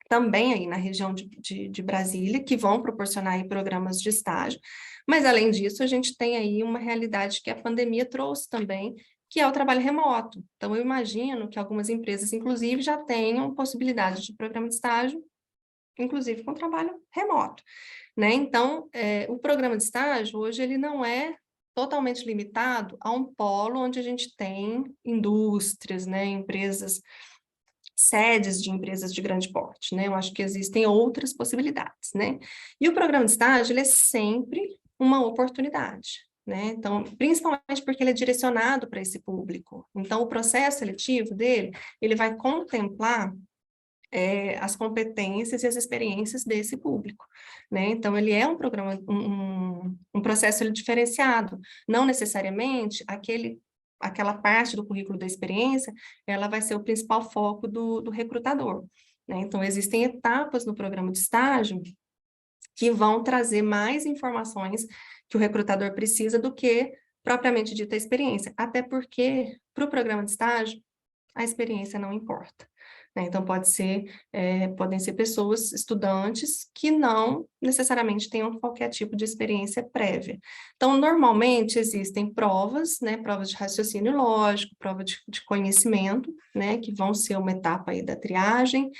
S2: também aí na região de Brasília, que vão proporcionar aí programas de estágio, mas além disso, a gente tem aí uma realidade que a pandemia trouxe também, que é o trabalho remoto. Então, eu imagino que algumas empresas, inclusive, já tenham possibilidade de programa de estágio, inclusive com trabalho remoto, né? Então, o programa de estágio, hoje, ele não é totalmente limitado a um polo onde a gente tem indústrias, né, empresas, sedes de empresas de grande porte, né? Eu acho que existem outras possibilidades, né? E o programa de estágio, ele é sempre uma oportunidade, né? Então, principalmente porque ele é direcionado para esse público. Então, o processo seletivo dele, ele vai contemplar as competências e as experiências desse público, né? Então, ele é um programa, um processo diferenciado, não necessariamente aquela parte do currículo da experiência, ela vai ser o principal foco do recrutador, né? Então, existem etapas no programa de estágio que vão trazer mais informações que o recrutador precisa do que propriamente dita a experiência, até porque, para o programa de estágio, a experiência não importa, né? Então, podem ser pessoas, estudantes, que não necessariamente tenham qualquer tipo de experiência prévia. Então, normalmente, existem provas, né? Provas de raciocínio lógico, prova de conhecimento, né? Que vão ser uma etapa aí da triagem.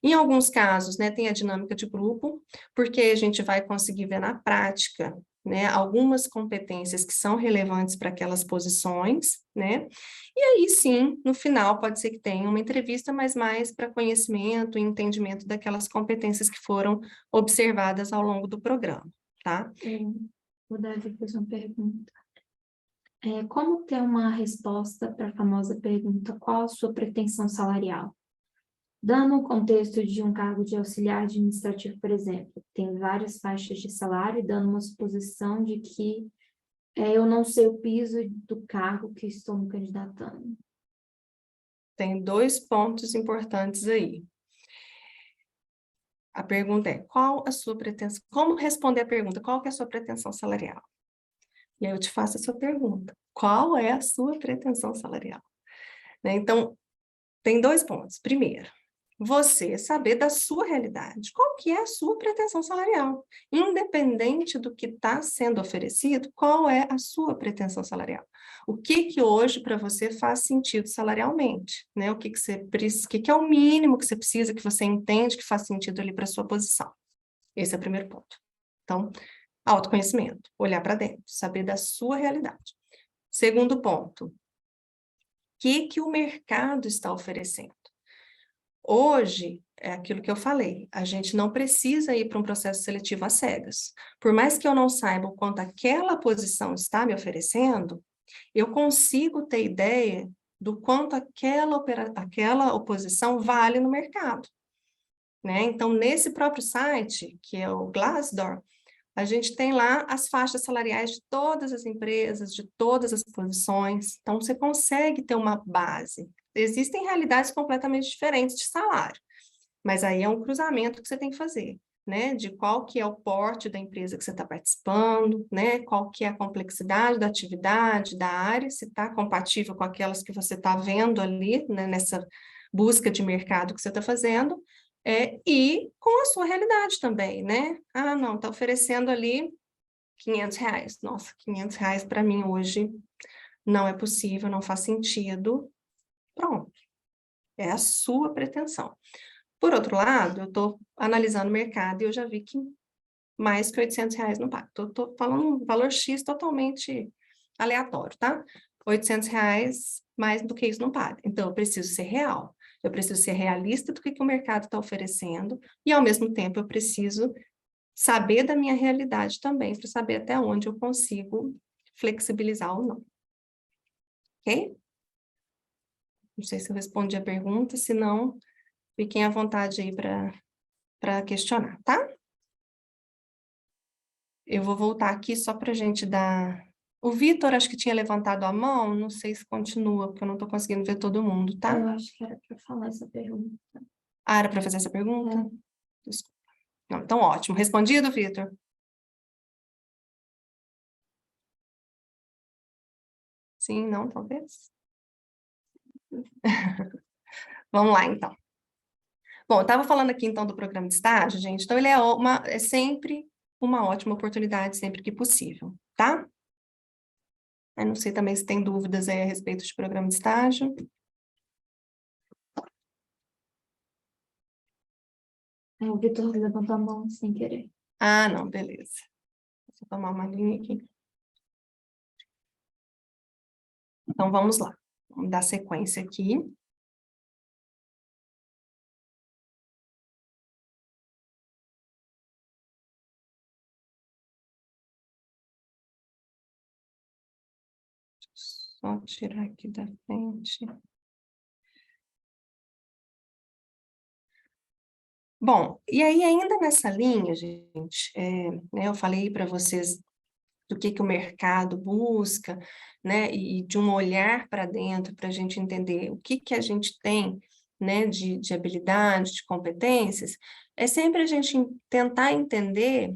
S2: Em alguns casos, né, tem a dinâmica de grupo, porque a gente vai conseguir ver na prática, né, algumas competências que são relevantes para aquelas posições, né? E aí sim, no final pode ser que tenha uma entrevista, mas mais para conhecimento e entendimento daquelas competências que foram observadas ao longo do programa, tá?
S3: O Davi fez uma pergunta. Como ter uma resposta para a famosa pergunta, qual a sua pretensão salarial? Dando o contexto de um cargo de auxiliar administrativo, por exemplo, tem várias faixas de salário, dando uma suposição de que eu não sei o piso do cargo que estou me candidatando.
S2: Tem 2 pontos importantes aí. A pergunta é, qual a sua pretensão? Como responder a pergunta? Qual que é a sua pretensão salarial? E aí eu te faço a sua pergunta. Qual é a sua pretensão salarial? Né? Então, tem 2 pontos. Primeiro, você saber da sua realidade. Qual que é a sua pretensão salarial? Independente do que está sendo oferecido, qual é a sua pretensão salarial? O que hoje para você faz sentido salarialmente? Né? O que é o mínimo que você precisa, que você entende que faz sentido ali para a sua posição? Esse é o primeiro ponto. Então, autoconhecimento, olhar para dentro, saber da sua realidade. Segundo ponto, o que o mercado está oferecendo? Hoje, é aquilo que eu falei, a gente não precisa ir para um processo seletivo às cegas. Por mais que eu não saiba o quanto aquela posição está me oferecendo, eu consigo ter ideia do quanto aquela oposição vale no mercado, né? Então, nesse próprio site, que é o Glassdoor, a gente tem lá as faixas salariais de todas as empresas, de todas as posições. Então, você consegue ter uma base. Existem realidades completamente diferentes de salário, mas aí é um cruzamento que você tem que fazer, né? De qual que é o porte da empresa que você está participando, né? Qual que é a complexidade da atividade, da área, se está compatível com aquelas que você está vendo ali, né? Nessa busca de mercado que você está fazendo, e com a sua realidade também, né? Ah, não, está oferecendo ali R$ 500. Nossa, R$ 500 para mim hoje não é possível, não faz sentido. Pronto, é a sua pretensão. Por outro lado, eu estou analisando o mercado e eu já vi que mais que R$ 800 não paga. Estou falando um valor X totalmente aleatório, tá? R$ 800, mais do que isso não paga. Então, eu preciso ser real. Eu preciso ser realista do que o mercado está oferecendo e, ao mesmo tempo, eu preciso saber da minha realidade também, para saber até onde eu consigo flexibilizar ou não. Ok? Não sei se eu respondi a pergunta, se não, fiquem à vontade aí para questionar, tá? Eu vou voltar aqui só para a gente dar... O Vitor, acho que tinha levantado a mão, não sei se continua, porque eu não estou conseguindo ver todo mundo, tá?
S3: Eu acho que era para falar essa pergunta.
S2: Ah, era para fazer essa pergunta? Desculpa. Não, então, ótimo. Respondido, Vitor? Sim, não, talvez? Vamos lá, então. Bom, eu estava falando aqui, então, do programa de estágio, gente. Então, ele é sempre uma ótima oportunidade, sempre que possível, tá? Eu não sei também se tem dúvidas aí a respeito de programa de estágio.
S3: O Vitor levantou a mão sem querer.
S2: Ah, não, beleza. Vou tomar uma linha aqui. Então, vamos lá. Vamos dar sequência aqui. Só tirar aqui da frente. Bom, e aí ainda nessa linha, gente, né, eu falei para vocês do que o mercado busca, né, e de um olhar para dentro para a gente entender o que a gente tem, né, de habilidade, de competências, é sempre a gente tentar entender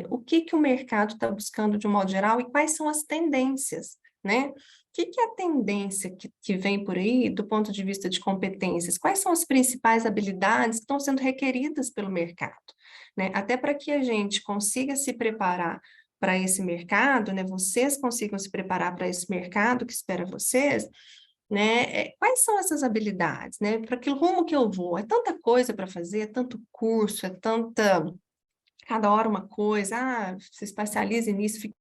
S2: o que o mercado está buscando de um modo geral e quais são as tendências, né? O que é a tendência que vem por aí do ponto de vista de competências? Quais são as principais habilidades que estão sendo requeridas pelo mercado, né? Até para que a gente consiga se preparar para esse mercado, né? Vocês consigam se preparar para esse mercado que espera vocês, né? Quais são essas habilidades, né? Para que rumo que eu vou? É tanta coisa para fazer, é tanto curso, é tanta... Cada hora uma coisa, se especialize nisso, fique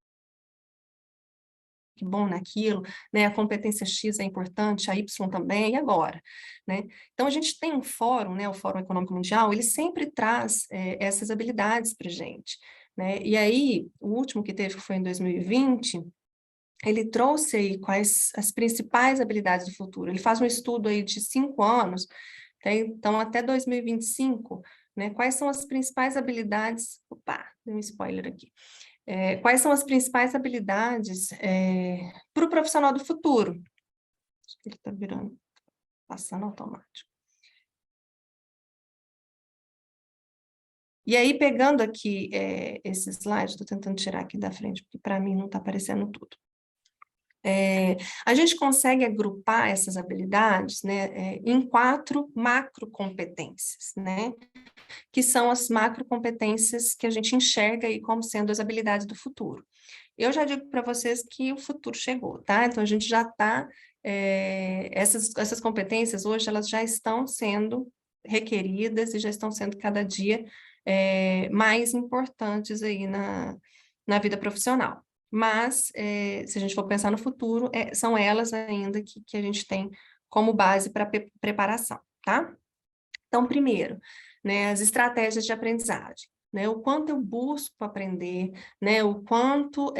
S2: bom naquilo, né? A competência X é importante, a Y também, e agora, né? Então, a gente tem um fórum, né? O Fórum Econômico Mundial, ele sempre traz essas habilidades para a gente, né? E aí, o último que teve, que foi em 2020, ele trouxe aí quais as principais habilidades do futuro. Ele faz um estudo aí de 5 anos, tá? Então, até 2025, né? Quais são as principais habilidades... Opa, deu um spoiler aqui. Quais são as principais habilidades para o profissional do futuro? Acho que ele está virando, passando automático. E aí, pegando aqui esse slide, estou tentando tirar aqui da frente, porque para mim não está aparecendo tudo. A gente consegue agrupar essas habilidades, né, em 4 macrocompetências, né, que são as macrocompetências que a gente enxerga aí como sendo as habilidades do futuro. Eu já digo para vocês que o futuro chegou, tá? Então, a gente já está... essas competências, hoje, elas já estão sendo requeridas e já estão sendo cada dia mais importantes aí na vida profissional. Mas, se a gente for pensar no futuro, são elas ainda que a gente tem como base para preparação, tá? Então, primeiro, né, as estratégias de aprendizagem, né, o quanto eu busco aprender, né, o quanto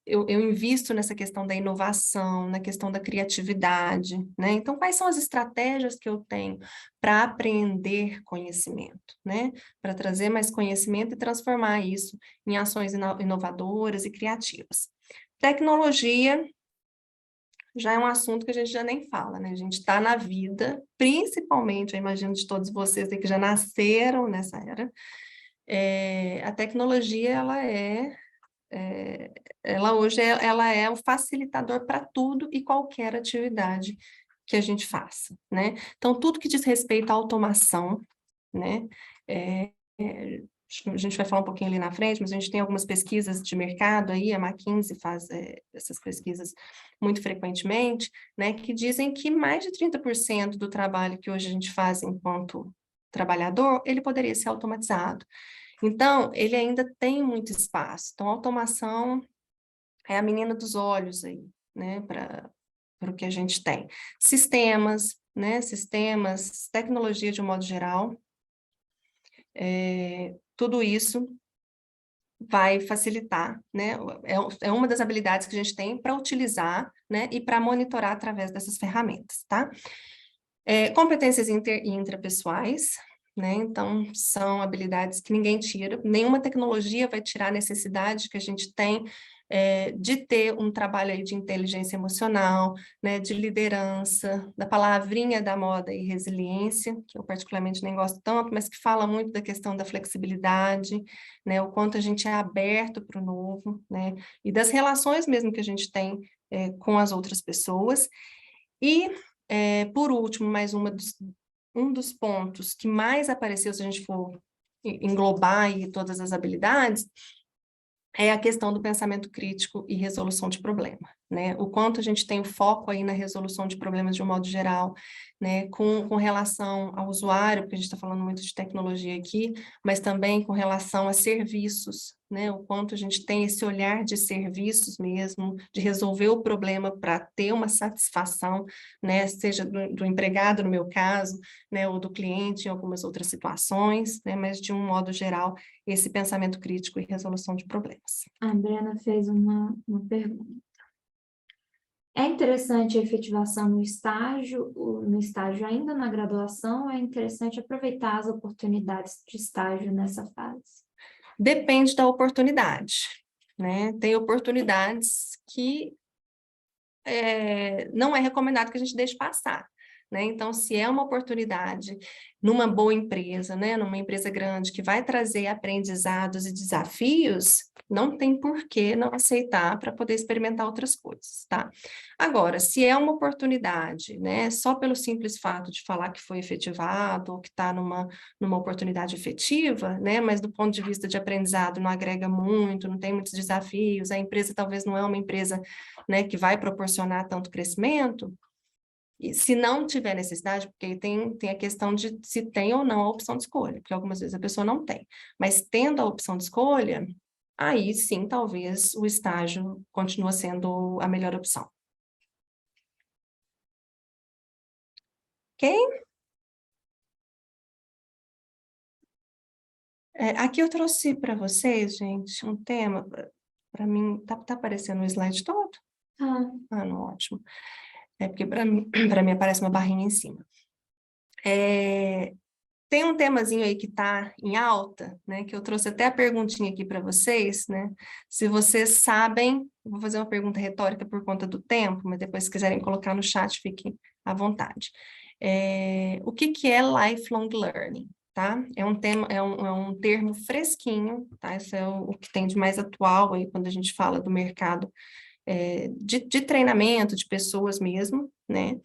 S2: eu invisto nessa questão da inovação, na questão da criatividade, né, então quais são as estratégias que eu tenho para aprender conhecimento, né, para trazer mais conhecimento e transformar isso em ações inovadoras e criativas. Tecnologia já é um assunto que a gente já nem fala, né? A gente está na vida, principalmente, eu imagino de todos vocês aí que já nasceram nessa era, a tecnologia, ela hoje ela é o facilitador para tudo e qualquer atividade que a gente faça, né? Então, tudo que diz respeito à automação, né? A gente vai falar um pouquinho ali na frente, mas a gente tem algumas pesquisas de mercado aí, a McKinsey faz essas pesquisas muito frequentemente, né, que dizem que mais de 30% do trabalho que hoje a gente faz enquanto trabalhador, ele poderia ser automatizado. Então, ele ainda tem muito espaço. Então, a automação é a menina dos olhos aí, né, para o que a gente tem. Sistemas, né, sistemas, tecnologia de um modo geral, tudo isso vai facilitar, né? É uma das habilidades que a gente tem para utilizar, né? E para monitorar através dessas ferramentas, tá? Competências e intrapessoais, né? Então, são habilidades que ninguém tira, nenhuma tecnologia vai tirar a necessidade que a gente tem de ter um trabalho aí de inteligência emocional, né, de liderança, da palavrinha da moda e resiliência, que eu particularmente nem gosto tanto, mas que fala muito da questão da flexibilidade, né, o quanto a gente é aberto para o novo, né, e das relações mesmo que a gente tem com as outras pessoas. E, por último, mais um dos pontos que mais apareceu, se a gente for englobar aí todas as habilidades, é a questão do pensamento crítico e resolução de problema, né? O quanto a gente tem o foco aí na resolução de problemas de um modo geral, né? Com relação ao usuário, porque a gente está falando muito de tecnologia aqui, mas também com relação a serviços, né? O quanto a gente tem esse olhar de serviços mesmo, de resolver o problema para ter uma satisfação, né? Seja do empregado, no meu caso, né? Ou do cliente em algumas outras situações, né? Mas de um modo geral, esse pensamento crítico e resolução de problemas.
S3: A Brena fez uma pergunta. É interessante a efetivação no estágio ainda na graduação, ou é interessante aproveitar as oportunidades de estágio nessa fase?
S2: Depende da oportunidade, né? Tem oportunidades que não é recomendado que a gente deixe passar, né? Então, se é uma oportunidade numa boa empresa, né? Numa empresa grande que vai trazer aprendizados e desafios, não tem por que não aceitar para poder experimentar outras coisas, tá? Agora, se é uma oportunidade, né? Só pelo simples fato de falar que foi efetivado ou que está numa oportunidade efetiva, né? Mas do ponto de vista de aprendizado não agrega muito, não tem muitos desafios, a empresa talvez não é uma empresa, né, que vai proporcionar tanto crescimento, e se não tiver necessidade, porque tem a questão de se tem ou não a opção de escolha, porque algumas vezes a pessoa não tem, mas tendo a opção de escolha, aí sim, talvez o estágio continua sendo a melhor opção. Ok? Aqui eu trouxe para vocês, gente, um tema, para mim, tá aparecendo o slide todo?
S3: Ah,
S2: Não, ótimo. Porque para mim, para mim aparece uma barrinha em cima. Tem um temazinho aí que está em alta, né? Que eu trouxe até a perguntinha aqui para vocês, né? Se vocês sabem, eu vou fazer uma pergunta retórica por conta do tempo, mas depois se quiserem colocar no chat, fiquem à vontade. O que é lifelong learning? Tá? É um tema, é um termo fresquinho, tá? Isso é o que tem de mais atual aí quando a gente fala do mercado de treinamento de pessoas mesmo, né?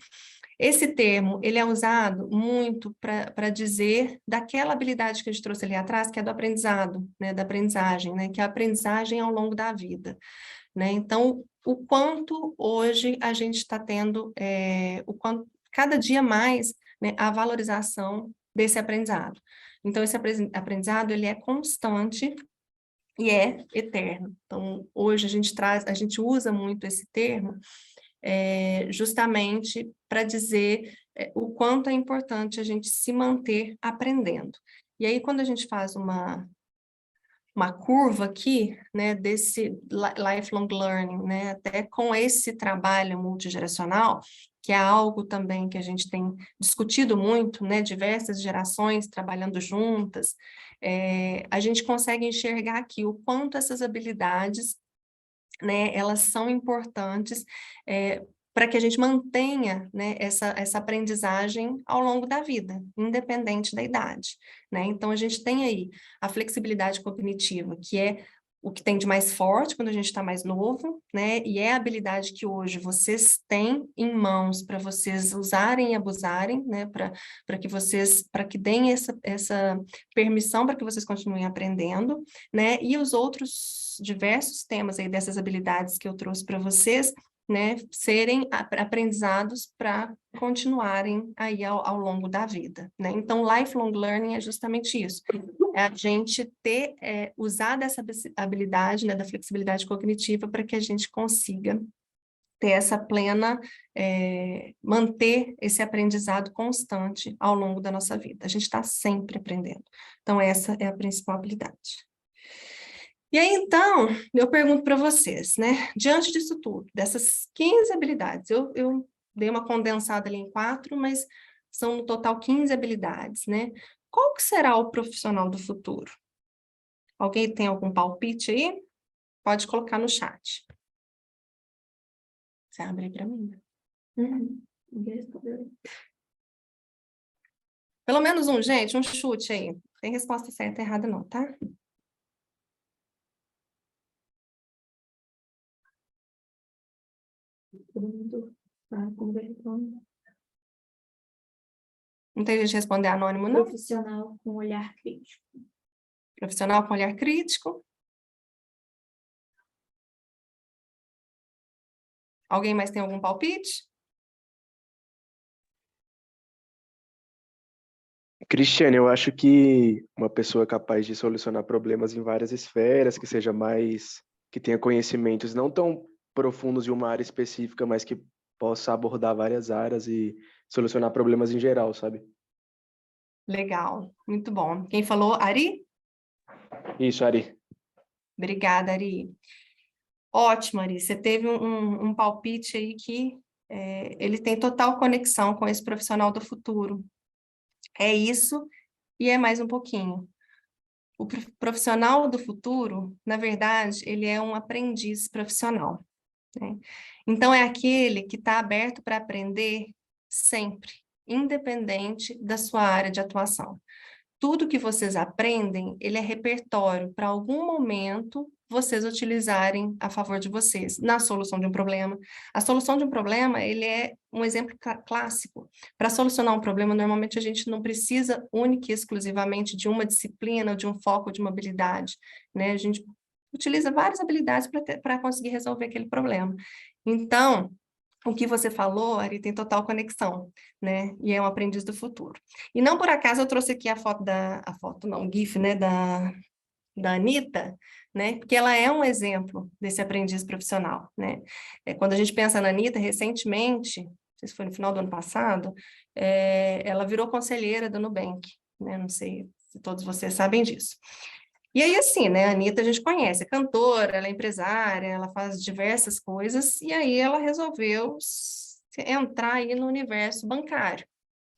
S2: Esse termo, ele é usado muito para dizer daquela habilidade que a gente trouxe ali atrás, que é do aprendizado, né, da aprendizagem, né, que é a aprendizagem ao longo da vida, né? Então, o quanto hoje a gente está tendo, o quanto, cada dia mais, né, a valorização desse aprendizado. Então, esse aprendizado, ele é constante e é eterno. Então, hoje a gente usa muito esse termo justamente para dizer o quanto é importante a gente se manter aprendendo. E aí, quando a gente faz uma curva aqui, né, desse lifelong learning, né, até com esse trabalho multigeracional, que é algo também que a gente tem discutido muito, né, diversas gerações trabalhando juntas, a gente consegue enxergar aqui o quanto essas habilidades, né, elas são importantes para que a gente mantenha, né, essa aprendizagem ao longo da vida, independente da idade, né? Então, a gente tem aí a flexibilidade cognitiva, que é o que tem de mais forte quando a gente está mais novo, né? E é a habilidade que hoje vocês têm em mãos para vocês usarem e abusarem, né? Para que deem essa permissão para que vocês continuem aprendendo, né? E os outros diversos temas aí dessas habilidades que eu trouxe para vocês, né, serem aprendizados para continuarem aí ao longo da vida, né? Então, lifelong learning é justamente isso. É a gente usar dessa habilidade, né, da flexibilidade cognitiva para que a gente consiga ter essa plena, manter esse aprendizado constante ao longo da nossa vida. A gente está sempre aprendendo. Então, essa é a principal habilidade. E aí, então, eu pergunto para vocês, né? Diante disso tudo, dessas 15 habilidades, eu dei uma condensada ali em 4, mas são no total 15 habilidades, né? Qual que será o profissional do futuro? Alguém tem algum palpite aí? Pode colocar no chat. Você abre aí para mim.
S3: Ninguém respondeu.
S2: Pelo menos um, gente, um chute aí. Não tem resposta certa e errada não, tá?
S3: Todo mundo Tá, conversando.
S2: Não tem jeito de responder anônimo, não?
S3: Profissional com olhar crítico.
S2: Profissional com olhar crítico. Alguém mais tem algum palpite?
S4: Cristiane, eu acho que uma pessoa capaz de solucionar problemas em várias esferas, que seja mais, que tenha conhecimentos não tão profundos de uma área específica, mas que possa abordar várias áreas e solucionar problemas em geral, sabe?
S2: Legal, muito bom. Quem falou? Ari?
S4: Isso, Ari.
S2: Obrigada, Ari. Ótimo, Ari. Você teve um palpite aí que ele tem total conexão com esse profissional do futuro. É isso e é mais um pouquinho. O profissional do futuro, na verdade, ele é um aprendiz profissional, né? Então, é aquele que está aberto para aprender sempre, independente da sua área de atuação. Tudo que vocês aprendem, ele é repertório para algum momento vocês utilizarem a favor de vocês, na solução de um problema. A solução de um problema, ele é um exemplo clássico. Para solucionar um problema, normalmente a gente não precisa única e exclusivamente de uma disciplina ou de um foco de uma habilidade, né? A gente utiliza várias habilidades para conseguir resolver aquele problema. Então, o que você falou, Ari, tem total conexão, né? E é um aprendiz do futuro. E não por acaso eu trouxe aqui o GIF, né, da Anitta, né? Porque ela é um exemplo desse aprendiz profissional, né? Quando a gente pensa na Anitta, recentemente, não sei se foi no final do ano passado, ela virou conselheira do Nubank, né? Não sei se todos vocês sabem disso. E aí, assim, né, a Anitta a gente conhece, é cantora, ela é empresária, ela faz diversas coisas, e aí ela resolveu entrar aí no universo bancário.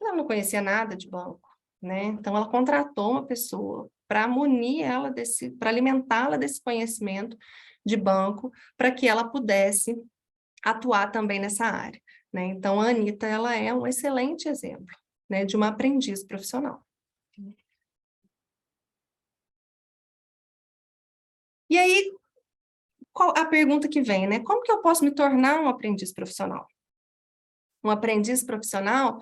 S2: Ela não conhecia nada de banco, né? Então ela contratou uma pessoa para munir ela para alimentá-la desse conhecimento de banco, para que ela pudesse atuar também nessa área, né? Então a Anitta, ela é um excelente exemplo, né, de uma aprendiz profissional. E aí, qual a pergunta que vem, né? Como que eu posso me tornar um aprendiz profissional? Um aprendiz profissional,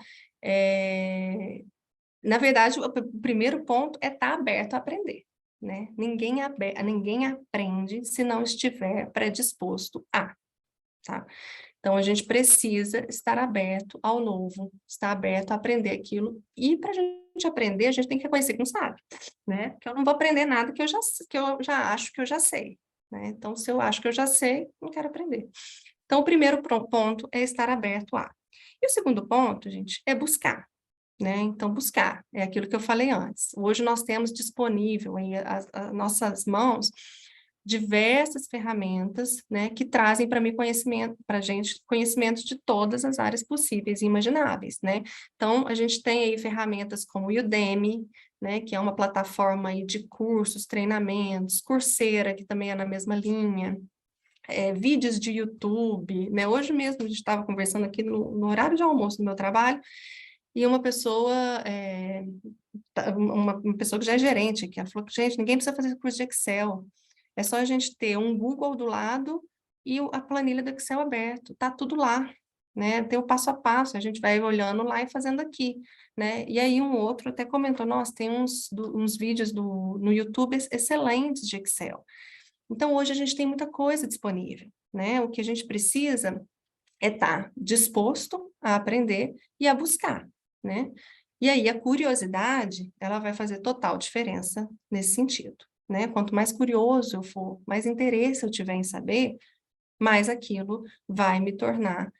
S2: na verdade, o primeiro ponto é estar aberto a aprender, né? Ninguém aprende se não estiver predisposto a, tá? Então, a gente precisa estar aberto ao novo, estar aberto a aprender aquilo, e para a gente aprender, a gente tem que reconhecer que não sabe, né? Porque eu não vou aprender nada que eu já acho que eu já sei, né? Então, se eu acho que eu já sei, não quero aprender. Então, o primeiro ponto é estar aberto a. E o segundo ponto, gente, é buscar, né? Então, buscar é aquilo que eu falei antes. Hoje nós temos disponível em as nossas mãos diversas ferramentas, né, que trazem para mim conhecimento, para a gente, conhecimentos de todas as áreas possíveis e imagináveis, né? Então, a gente tem aí ferramentas como o Udemy, né, que é uma plataforma aí de cursos, treinamentos, Coursera, que também é na mesma linha, vídeos de YouTube, né? Hoje mesmo a gente estava conversando aqui no horário de almoço do meu trabalho, e uma pessoa, uma pessoa que já é gerente, que ela falou que, gente, ninguém precisa fazer curso de Excel, é só a gente ter um Google do lado e a planilha do Excel aberto, tá tudo lá, né? Tem o passo a passo, a gente vai olhando lá e fazendo aqui, né? E aí um outro até comentou, nossa, tem uns vídeos no YouTube excelentes de Excel. Então, hoje a gente tem muita coisa disponível, né? O que a gente precisa é estar disposto a aprender e a buscar, né? E aí a curiosidade, ela vai fazer total diferença nesse sentido, né? Quanto mais curioso eu for, mais interesse eu tiver em saber, mais aquilo vai me tornar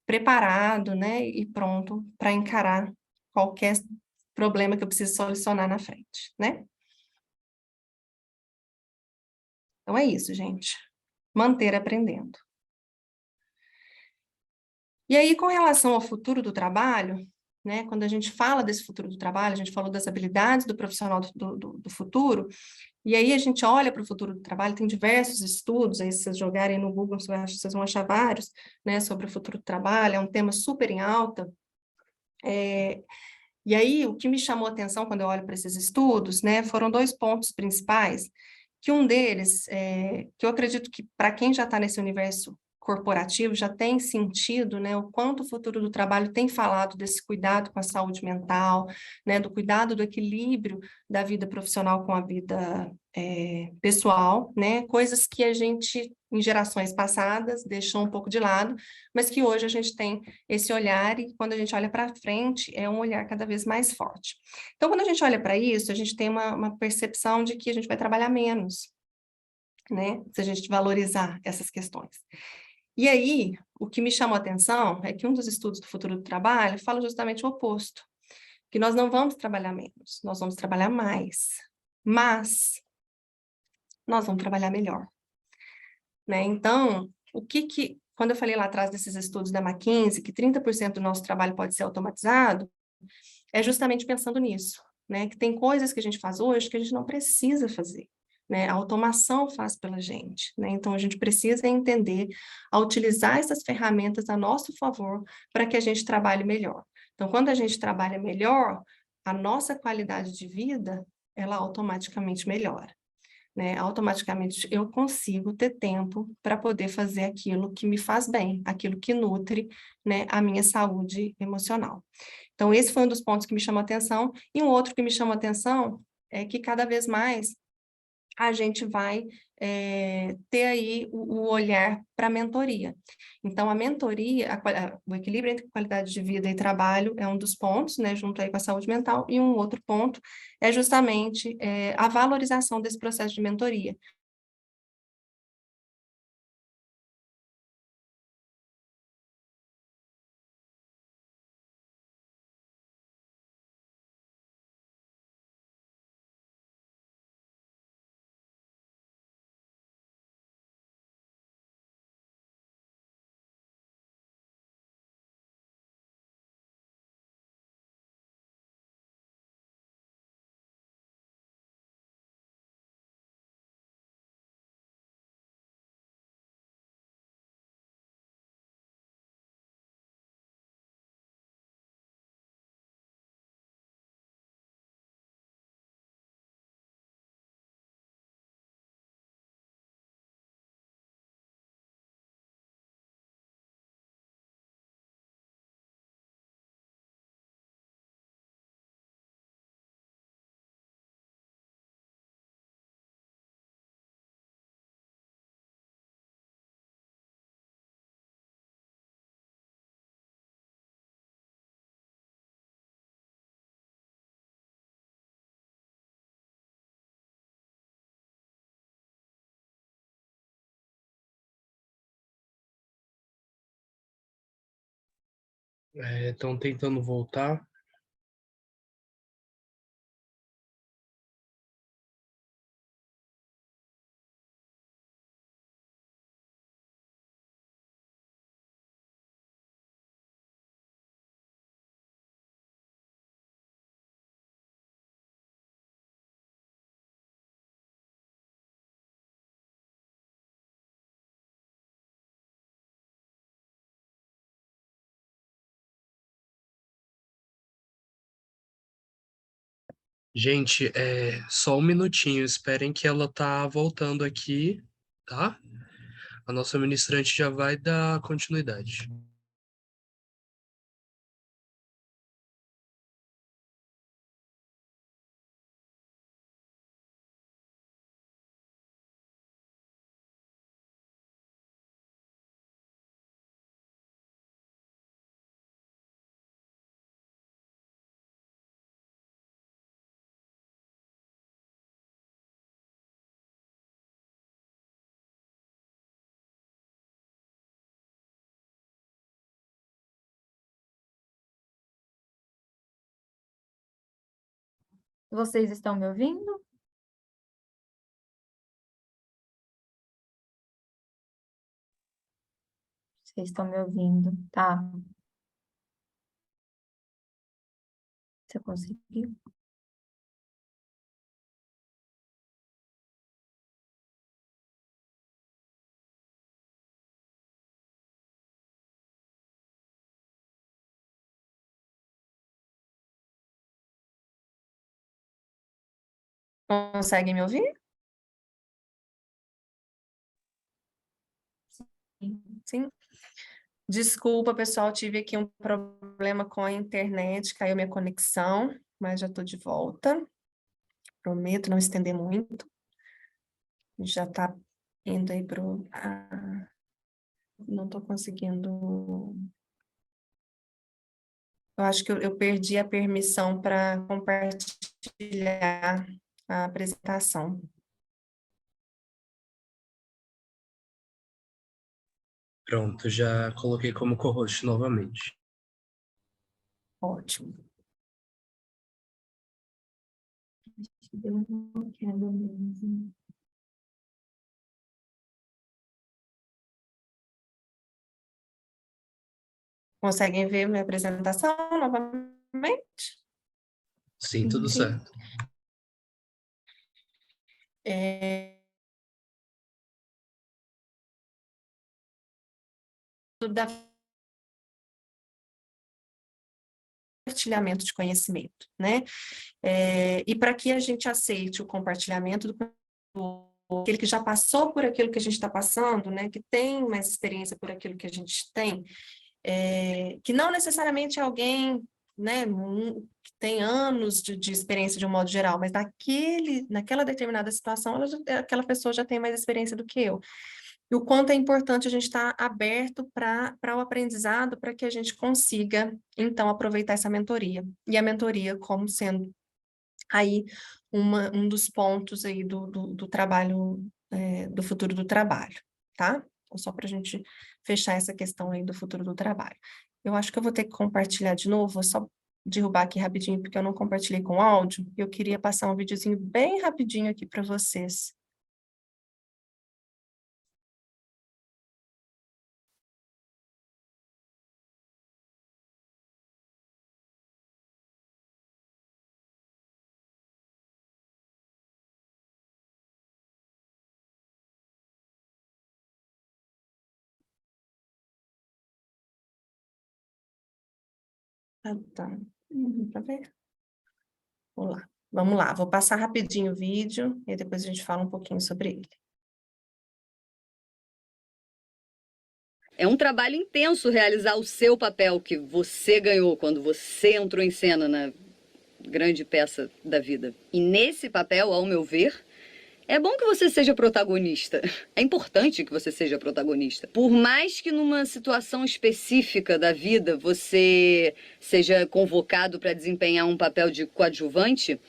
S2: preparado, né? E pronto para encarar qualquer problema que eu precise solucionar na frente, né? Então é isso, gente. Manter aprendendo. E aí, com relação ao futuro do trabalho, né, quando a gente fala desse futuro do trabalho, a gente falou das habilidades do profissional do futuro, e aí a gente olha para o futuro do trabalho, tem diversos estudos, aí se vocês jogarem no Google, vocês vão achar vários, né, sobre o futuro do trabalho, é um tema super em alta. E aí, o que me chamou a atenção quando eu olho para esses estudos, né, foram dois pontos principais, que um deles, que eu acredito que para quem já está nesse universo corporativo já tem sentido, né, o quanto o futuro do trabalho tem falado desse cuidado com a saúde mental, né, do cuidado do equilíbrio da vida profissional com a vida pessoal, né, coisas que a gente, em gerações passadas, deixou um pouco de lado, mas que hoje a gente tem esse olhar e quando a gente olha para frente, é um olhar cada vez mais forte. Então, quando a gente olha para isso, a gente tem uma percepção de que a gente vai trabalhar menos, né, se a gente valorizar essas questões. E aí, o que me chamou a atenção é que um dos estudos do futuro do trabalho fala justamente o oposto, que nós não vamos trabalhar menos, nós vamos trabalhar mais, mas nós vamos trabalhar melhor, né? Então, quando eu falei lá atrás desses estudos da McKinsey, que 30% do nosso trabalho pode ser automatizado, é justamente pensando nisso, né? Que tem coisas que a gente faz hoje que a gente não precisa fazer, né? A automação faz pela gente, né? Então, a gente precisa entender a utilizar essas ferramentas a nosso favor para que a gente trabalhe melhor. Então, quando a gente trabalha melhor, a nossa qualidade de vida, ela automaticamente melhora, né? Automaticamente eu consigo ter tempo para poder fazer aquilo que me faz bem, aquilo que nutre, né, a minha saúde emocional. Então, esse foi um dos pontos que me chamou a atenção, e um outro que me chamou a atenção é que cada vez mais a gente vai ter aí o olhar para a mentoria. Então, a mentoria, o equilíbrio entre qualidade de vida e trabalho é um dos pontos, né, junto aí com a saúde mental, e um outro ponto é justamente a valorização desse processo de mentoria.
S1: Estão tentando voltar. Gente, só um minutinho, esperem que ela tá voltando aqui, tá? A nossa ministrante já vai dar continuidade.
S3: Vocês estão me ouvindo? Vocês estão me ouvindo, tá? Você conseguiu?
S2: Conseguem me ouvir?
S3: Sim.
S2: Sim. Desculpa, pessoal, tive aqui um problema com a internet, caiu minha conexão, mas já estou de volta. Prometo não estender muito. Já está indo aí para o... não estou conseguindo... Eu acho que eu perdi a permissão para compartilhar a apresentação.
S1: Pronto, já coloquei como co-host novamente.
S2: Ótimo.
S3: Deu uma queda mesmo.
S2: Conseguem ver minha apresentação novamente?
S1: Sim, tudo
S3: Sim.
S1: certo.
S2: Da compartilhamento de conhecimento, né? E para que a gente aceite o compartilhamento do aquele que já passou por aquilo que a gente está passando, né? Que tem mais experiência por aquilo que a gente tem, que não necessariamente é alguém, né? Que tem anos de experiência de um modo geral, mas naquela determinada situação, aquela pessoa já tem mais experiência do que eu. E o quanto é importante a gente estar aberto para o aprendizado, para que a gente consiga, então, aproveitar essa mentoria. E a mentoria como sendo aí um dos pontos aí do trabalho, do futuro do trabalho, tá? Então, só para a gente fechar essa questão aí do futuro do trabalho. Eu acho que eu vou ter que compartilhar de novo, vou só derrubar aqui rapidinho, porque eu não compartilhei com áudio. Eu queria passar um videozinho bem rapidinho aqui para vocês. Tá. Pra ver? Vamos lá, vou passar rapidinho o vídeo e depois a gente fala um pouquinho sobre ele.
S5: É um trabalho intenso realizar o seu papel que você ganhou quando você entrou em cena na grande peça da vida. E nesse papel, ao meu ver, é bom que você seja protagonista. É importante que você seja protagonista. Por mais que numa situação específica da vida você seja convocado para desempenhar um papel de coadjuvante,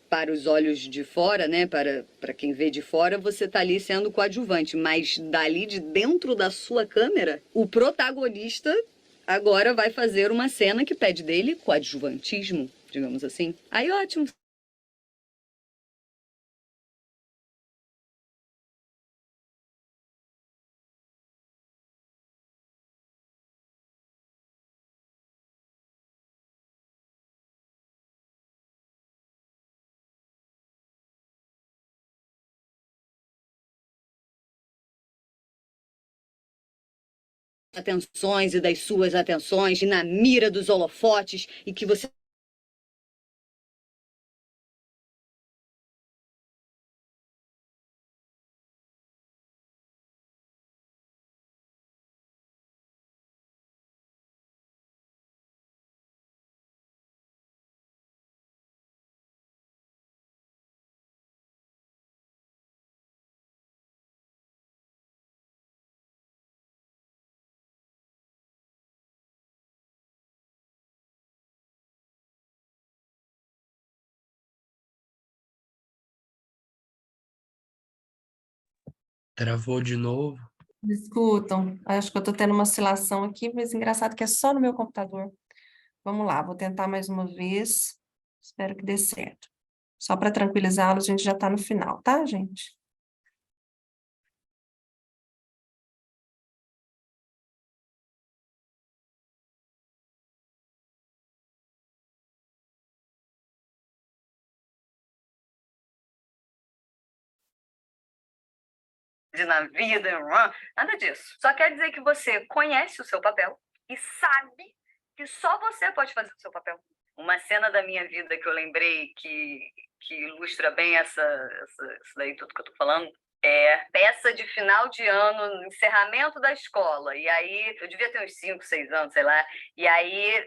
S5: para os olhos de fora, né, para quem vê de fora, você tá ali sendo coadjuvante, mas dali de dentro da sua câmera, o protagonista agora vai fazer uma cena que pede dele coadjuvantismo, digamos assim. Aí ótimo. Atenções e das suas atenções, e na mira dos holofotes, e que você
S1: Travou de novo.
S2: Escutam, acho que eu estou tendo uma oscilação aqui, mas engraçado que é só no meu computador. Vamos lá, vou tentar mais uma vez. Espero que dê certo. Só para tranquilizá-los, a gente já está no final, tá, gente?
S5: na vida, nada disso. Só quer dizer que você conhece o seu papel e sabe que só você pode fazer o seu papel. Uma cena da minha vida que eu lembrei que ilustra bem isso daí tudo que eu tô falando Peça de final de ano, no encerramento da escola. E aí, eu devia ter uns 5, 6 anos, sei lá. E aí,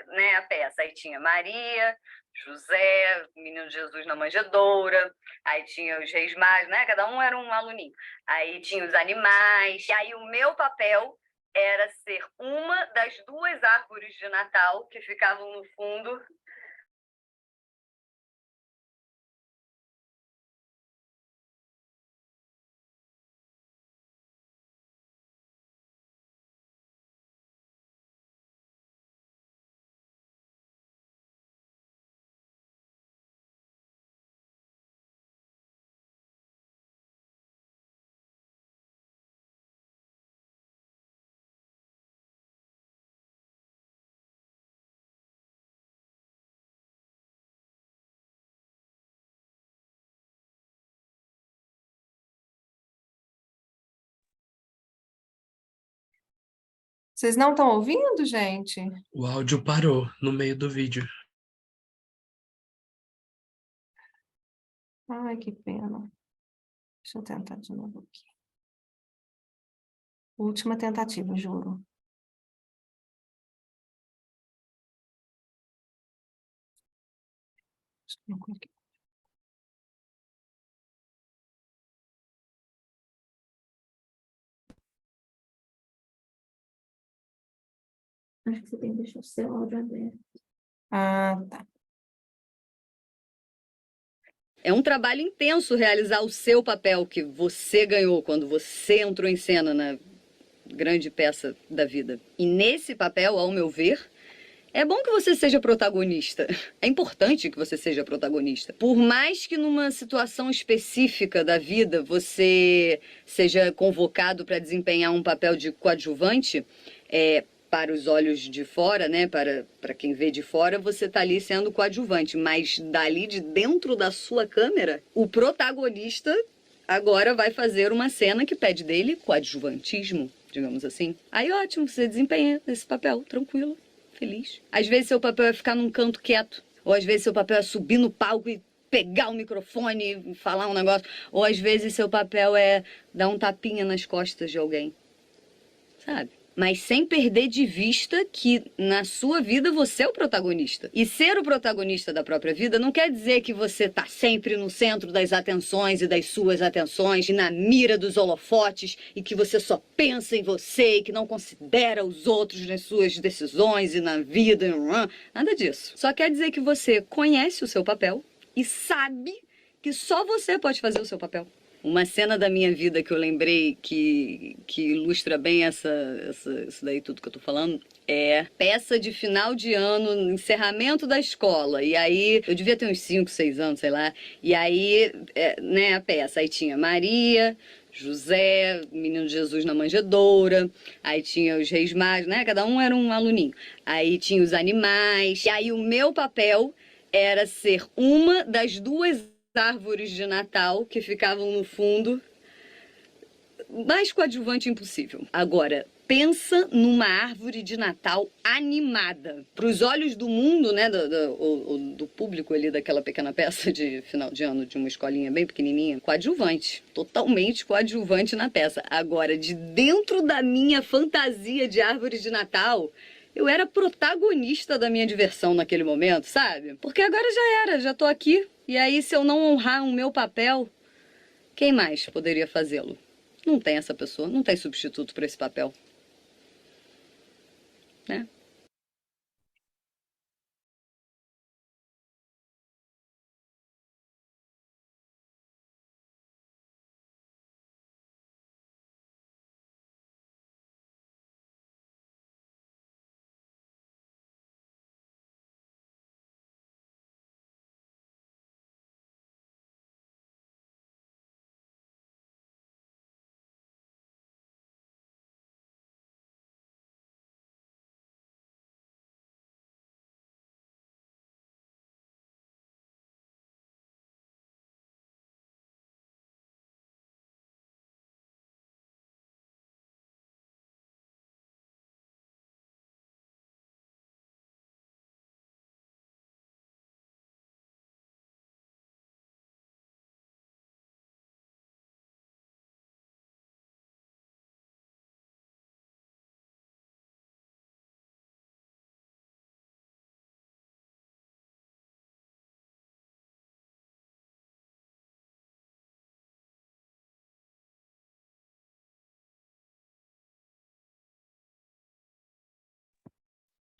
S5: né, a peça. Aí tinha Maria, José, Menino Jesus na Manjedoura. Aí tinha os Reis Magos, né? Cada um era um aluninho. Aí tinha os animais. E aí, o meu papel era ser uma das 2 árvores de Natal que ficavam no fundo.
S2: Vocês não estão ouvindo, gente?
S1: O áudio parou no meio do vídeo.
S2: Ai, que pena. Deixa eu tentar de novo aqui. Última tentativa, juro. Deixa eu colocar aqui.
S3: Acho que você tem que deixar o seu áudio aberto.
S2: Ah, tá.
S5: É um trabalho intenso realizar o seu papel que você ganhou quando você entrou em cena na grande peça da vida. E nesse papel, ao meu ver, é bom que você seja protagonista. É importante que você seja protagonista. Por mais que numa situação específica da vida você seja convocado para desempenhar um papel de coadjuvante, para os olhos de fora, né? Para quem vê de fora, você tá ali sendo coadjuvante. Mas dali de dentro da sua câmera, o protagonista agora vai fazer uma cena que pede dele coadjuvantismo, digamos assim. Aí ótimo, você desempenha esse papel, tranquilo, feliz. Às vezes seu papel é ficar num canto quieto, ou às vezes seu papel é subir no palco e pegar o microfone e falar um negócio, ou às vezes seu papel é dar um tapinha nas costas de alguém, sabe? Mas sem perder de vista que na sua vida você é o protagonista. E ser o protagonista da própria vida não quer dizer que você tá sempre no centro das atenções e das suas atenções, e na mira dos holofotes, e que você só pensa em você e que não considera os outros nas suas decisões e na vida. Nada disso. Só quer dizer que você conhece o seu papel e sabe que só você pode fazer o seu papel. Uma cena da minha vida que eu lembrei que ilustra bem isso daí tudo que eu tô falando é peça de final de ano, encerramento da escola. E aí, eu devia ter uns 5, 6 anos, sei lá. E aí, né, a peça. Aí tinha Maria, José, Menino Jesus na Manjedoura. Aí tinha os Reis Magos, né? Cada um era um aluninho. Aí tinha os animais. E aí, o meu papel era ser uma das 2 árvores de Natal que ficavam no fundo, mais coadjuvante impossível. Agora, pensa numa árvore de Natal animada. Para os olhos do mundo, né, do público ali daquela pequena peça de final de ano de uma escolinha bem pequenininha, coadjuvante, totalmente coadjuvante na peça. Agora, de dentro da minha fantasia de árvore de Natal, eu era protagonista da minha diversão naquele momento, sabe? Porque agora já tô aqui. E aí, se eu não honrar o meu papel, quem mais poderia fazê-lo? Não tem essa pessoa, não tem substituto para esse papel, né?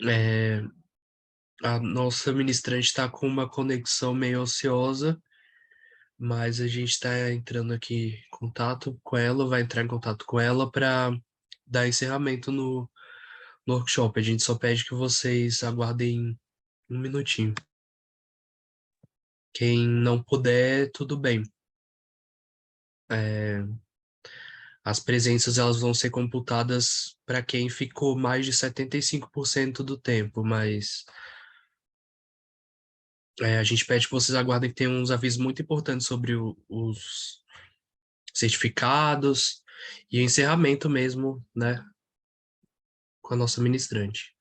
S1: É, a nossa ministrante está com uma conexão meio ociosa, mas a gente está entrando aqui em contato com ela, vai entrar em contato com ela para dar encerramento no workshop. A gente só pede que vocês aguardem um minutinho. Quem não puder, tudo bem. As presenças elas vão ser computadas para quem ficou mais de 75% do tempo, mas a gente pede que vocês aguardem que tem uns avisos muito importantes sobre os certificados e o encerramento mesmo, né, com a nossa ministrante.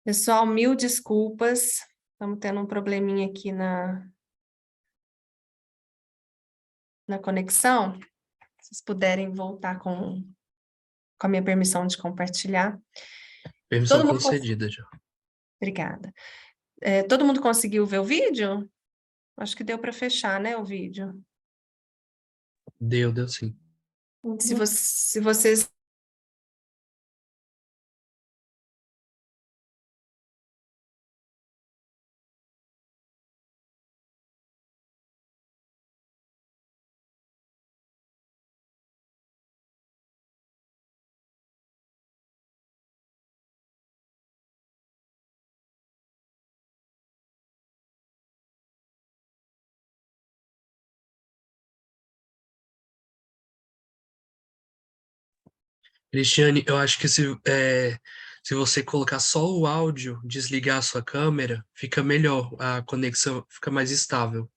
S2: Pessoal, mil desculpas. Estamos tendo um probleminha aqui na conexão. Se vocês puderem voltar com a minha permissão de compartilhar.
S1: Permissão
S2: Todo mundo
S1: concedida já.
S2: Obrigada. Todo mundo conseguiu ver o vídeo? Acho que deu para fechar, né, o vídeo.
S1: Deu sim.
S2: Se vocês...
S1: Cristiane, eu acho que se você colocar só o áudio, desligar a sua câmera, fica melhor, a conexão fica mais estável.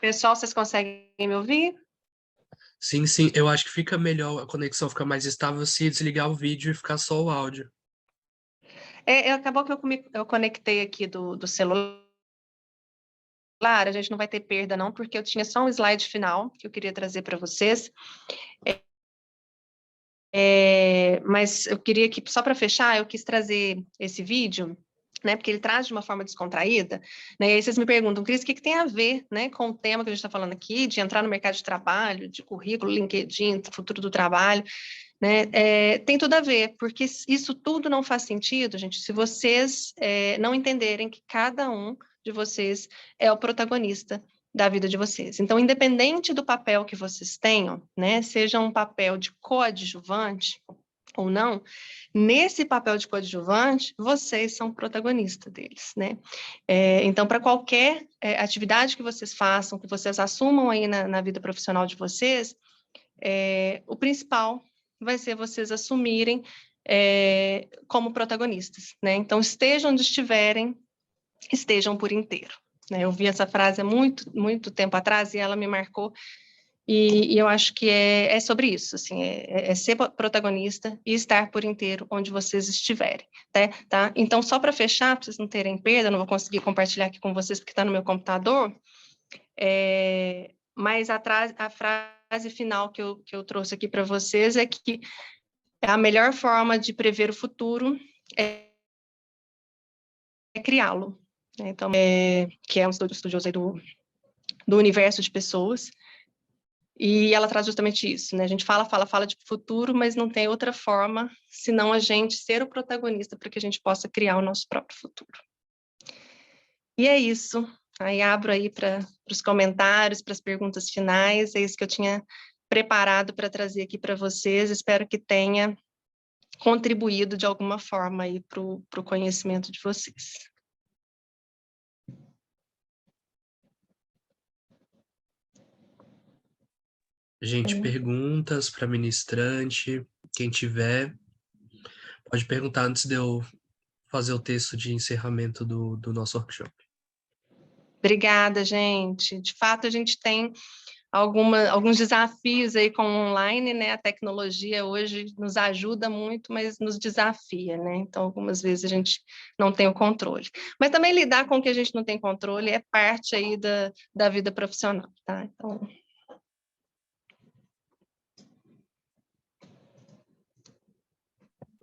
S2: Pessoal, vocês conseguem me ouvir?
S1: Sim, eu acho que fica melhor, a conexão fica mais estável se desligar o vídeo e ficar só o áudio.
S2: Acabou que eu conectei aqui do celular, a gente não vai ter perda não, porque eu tinha só um slide final que eu queria trazer para vocês. Mas eu queria que, só para fechar, eu quis trazer esse vídeo, né, porque ele traz de uma forma descontraída, né, e aí vocês me perguntam, Cris, o que tem a ver, né, com o tema que a gente está falando aqui, de entrar no mercado de trabalho, de currículo, LinkedIn, futuro do trabalho, né, tem tudo a ver, porque isso tudo não faz sentido, gente, se vocês não entenderem que cada um de vocês é o protagonista da vida de vocês. Então, independente do papel que vocês tenham, né, seja um papel de coadjuvante ou não, nesse papel de coadjuvante, vocês são protagonistas deles, né? Então, para qualquer atividade que vocês façam, que vocês assumam aí na vida profissional de vocês, o principal vai ser vocês assumirem como protagonistas, né? Então, estejam onde estiverem, estejam por inteiro. Eu vi essa frase há muito tempo atrás e ela me marcou E eu acho que é sobre isso, assim, é ser protagonista e estar por inteiro onde vocês estiverem, tá? Então, só para fechar, para vocês não terem perda, eu não vou conseguir compartilhar aqui com vocês porque está no meu computador, mas a frase final que eu trouxe aqui para vocês é que a melhor forma de prever o futuro é criá-lo, né? Então, que é um estudioso aí do universo de pessoas, e ela traz justamente isso, né? A gente fala de futuro, mas não tem outra forma senão a gente ser o protagonista para que a gente possa criar o nosso próprio futuro. E é isso. Aí abro aí para os comentários, para as perguntas finais. É isso que eu tinha preparado para trazer aqui para vocês. Espero que tenha contribuído de alguma forma aí para o conhecimento de vocês.
S1: Gente, perguntas para ministrante, quem tiver, pode perguntar antes de eu fazer o texto de encerramento do nosso workshop.
S2: Obrigada, gente. De fato, a gente tem alguns desafios aí com o online, né? A tecnologia hoje nos ajuda muito, mas nos desafia, né? Então, algumas vezes a gente não tem o controle. Mas também lidar com o que a gente não tem controle é parte aí da vida profissional, tá? Então...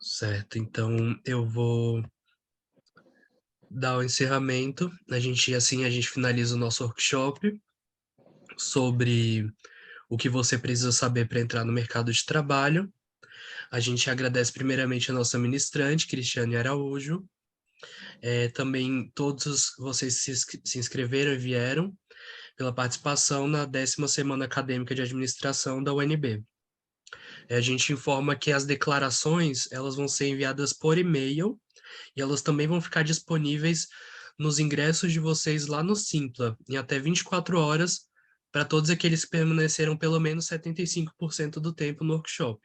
S1: Certo, então eu vou dar o encerramento. A gente finaliza o nosso workshop sobre o que você precisa saber para entrar no mercado de trabalho. A gente agradece primeiramente a nossa ministrante, Cristiane Araújo. Também todos vocês se inscreveram e vieram pela participação na 10ª Semana Acadêmica de Administração da UNB. A gente informa que as declarações elas vão ser enviadas por e-mail e elas também vão ficar disponíveis nos ingressos de vocês lá no Simpla, em até 24 horas, para todos aqueles que permaneceram pelo menos 75% do tempo no workshop.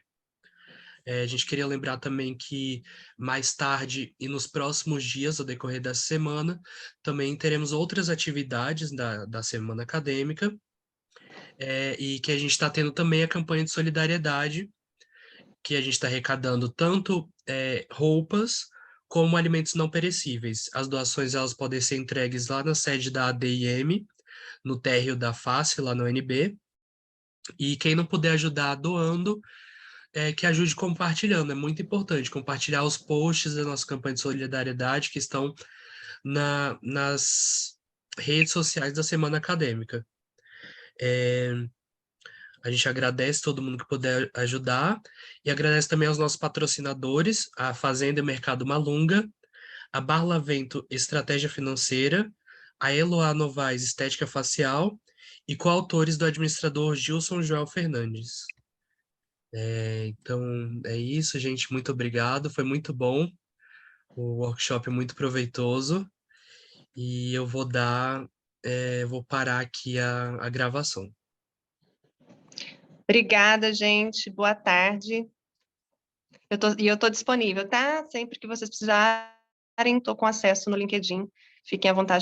S1: A gente queria lembrar também que mais tarde e nos próximos dias, ao decorrer dessa semana, também teremos outras atividades da semana acadêmica, e que a gente está tendo também a campanha de solidariedade, que a gente está arrecadando tanto roupas como alimentos não perecíveis. As doações elas podem ser entregues lá na sede da ADIM, no térreo da face, lá no UNB, e quem não puder ajudar doando, que ajude compartilhando. É muito importante compartilhar os posts da nossa campanha de solidariedade que estão nas redes sociais da Semana Acadêmica. A gente agradece todo mundo que puder ajudar e agradece também aos nossos patrocinadores, a Fazenda e Mercado Malunga, a Barlavento Estratégia Financeira, a Eloá Novaes Estética Facial e coautores do administrador Gilson Joel Fernandes. Então, é isso, gente. Muito obrigado. Foi muito bom. O workshop é muito proveitoso. E eu vou vou parar aqui a gravação.
S2: Obrigada, gente. Boa tarde. Eu tô disponível, tá? Sempre que vocês precisarem, estou com acesso no LinkedIn. Fiquem à vontade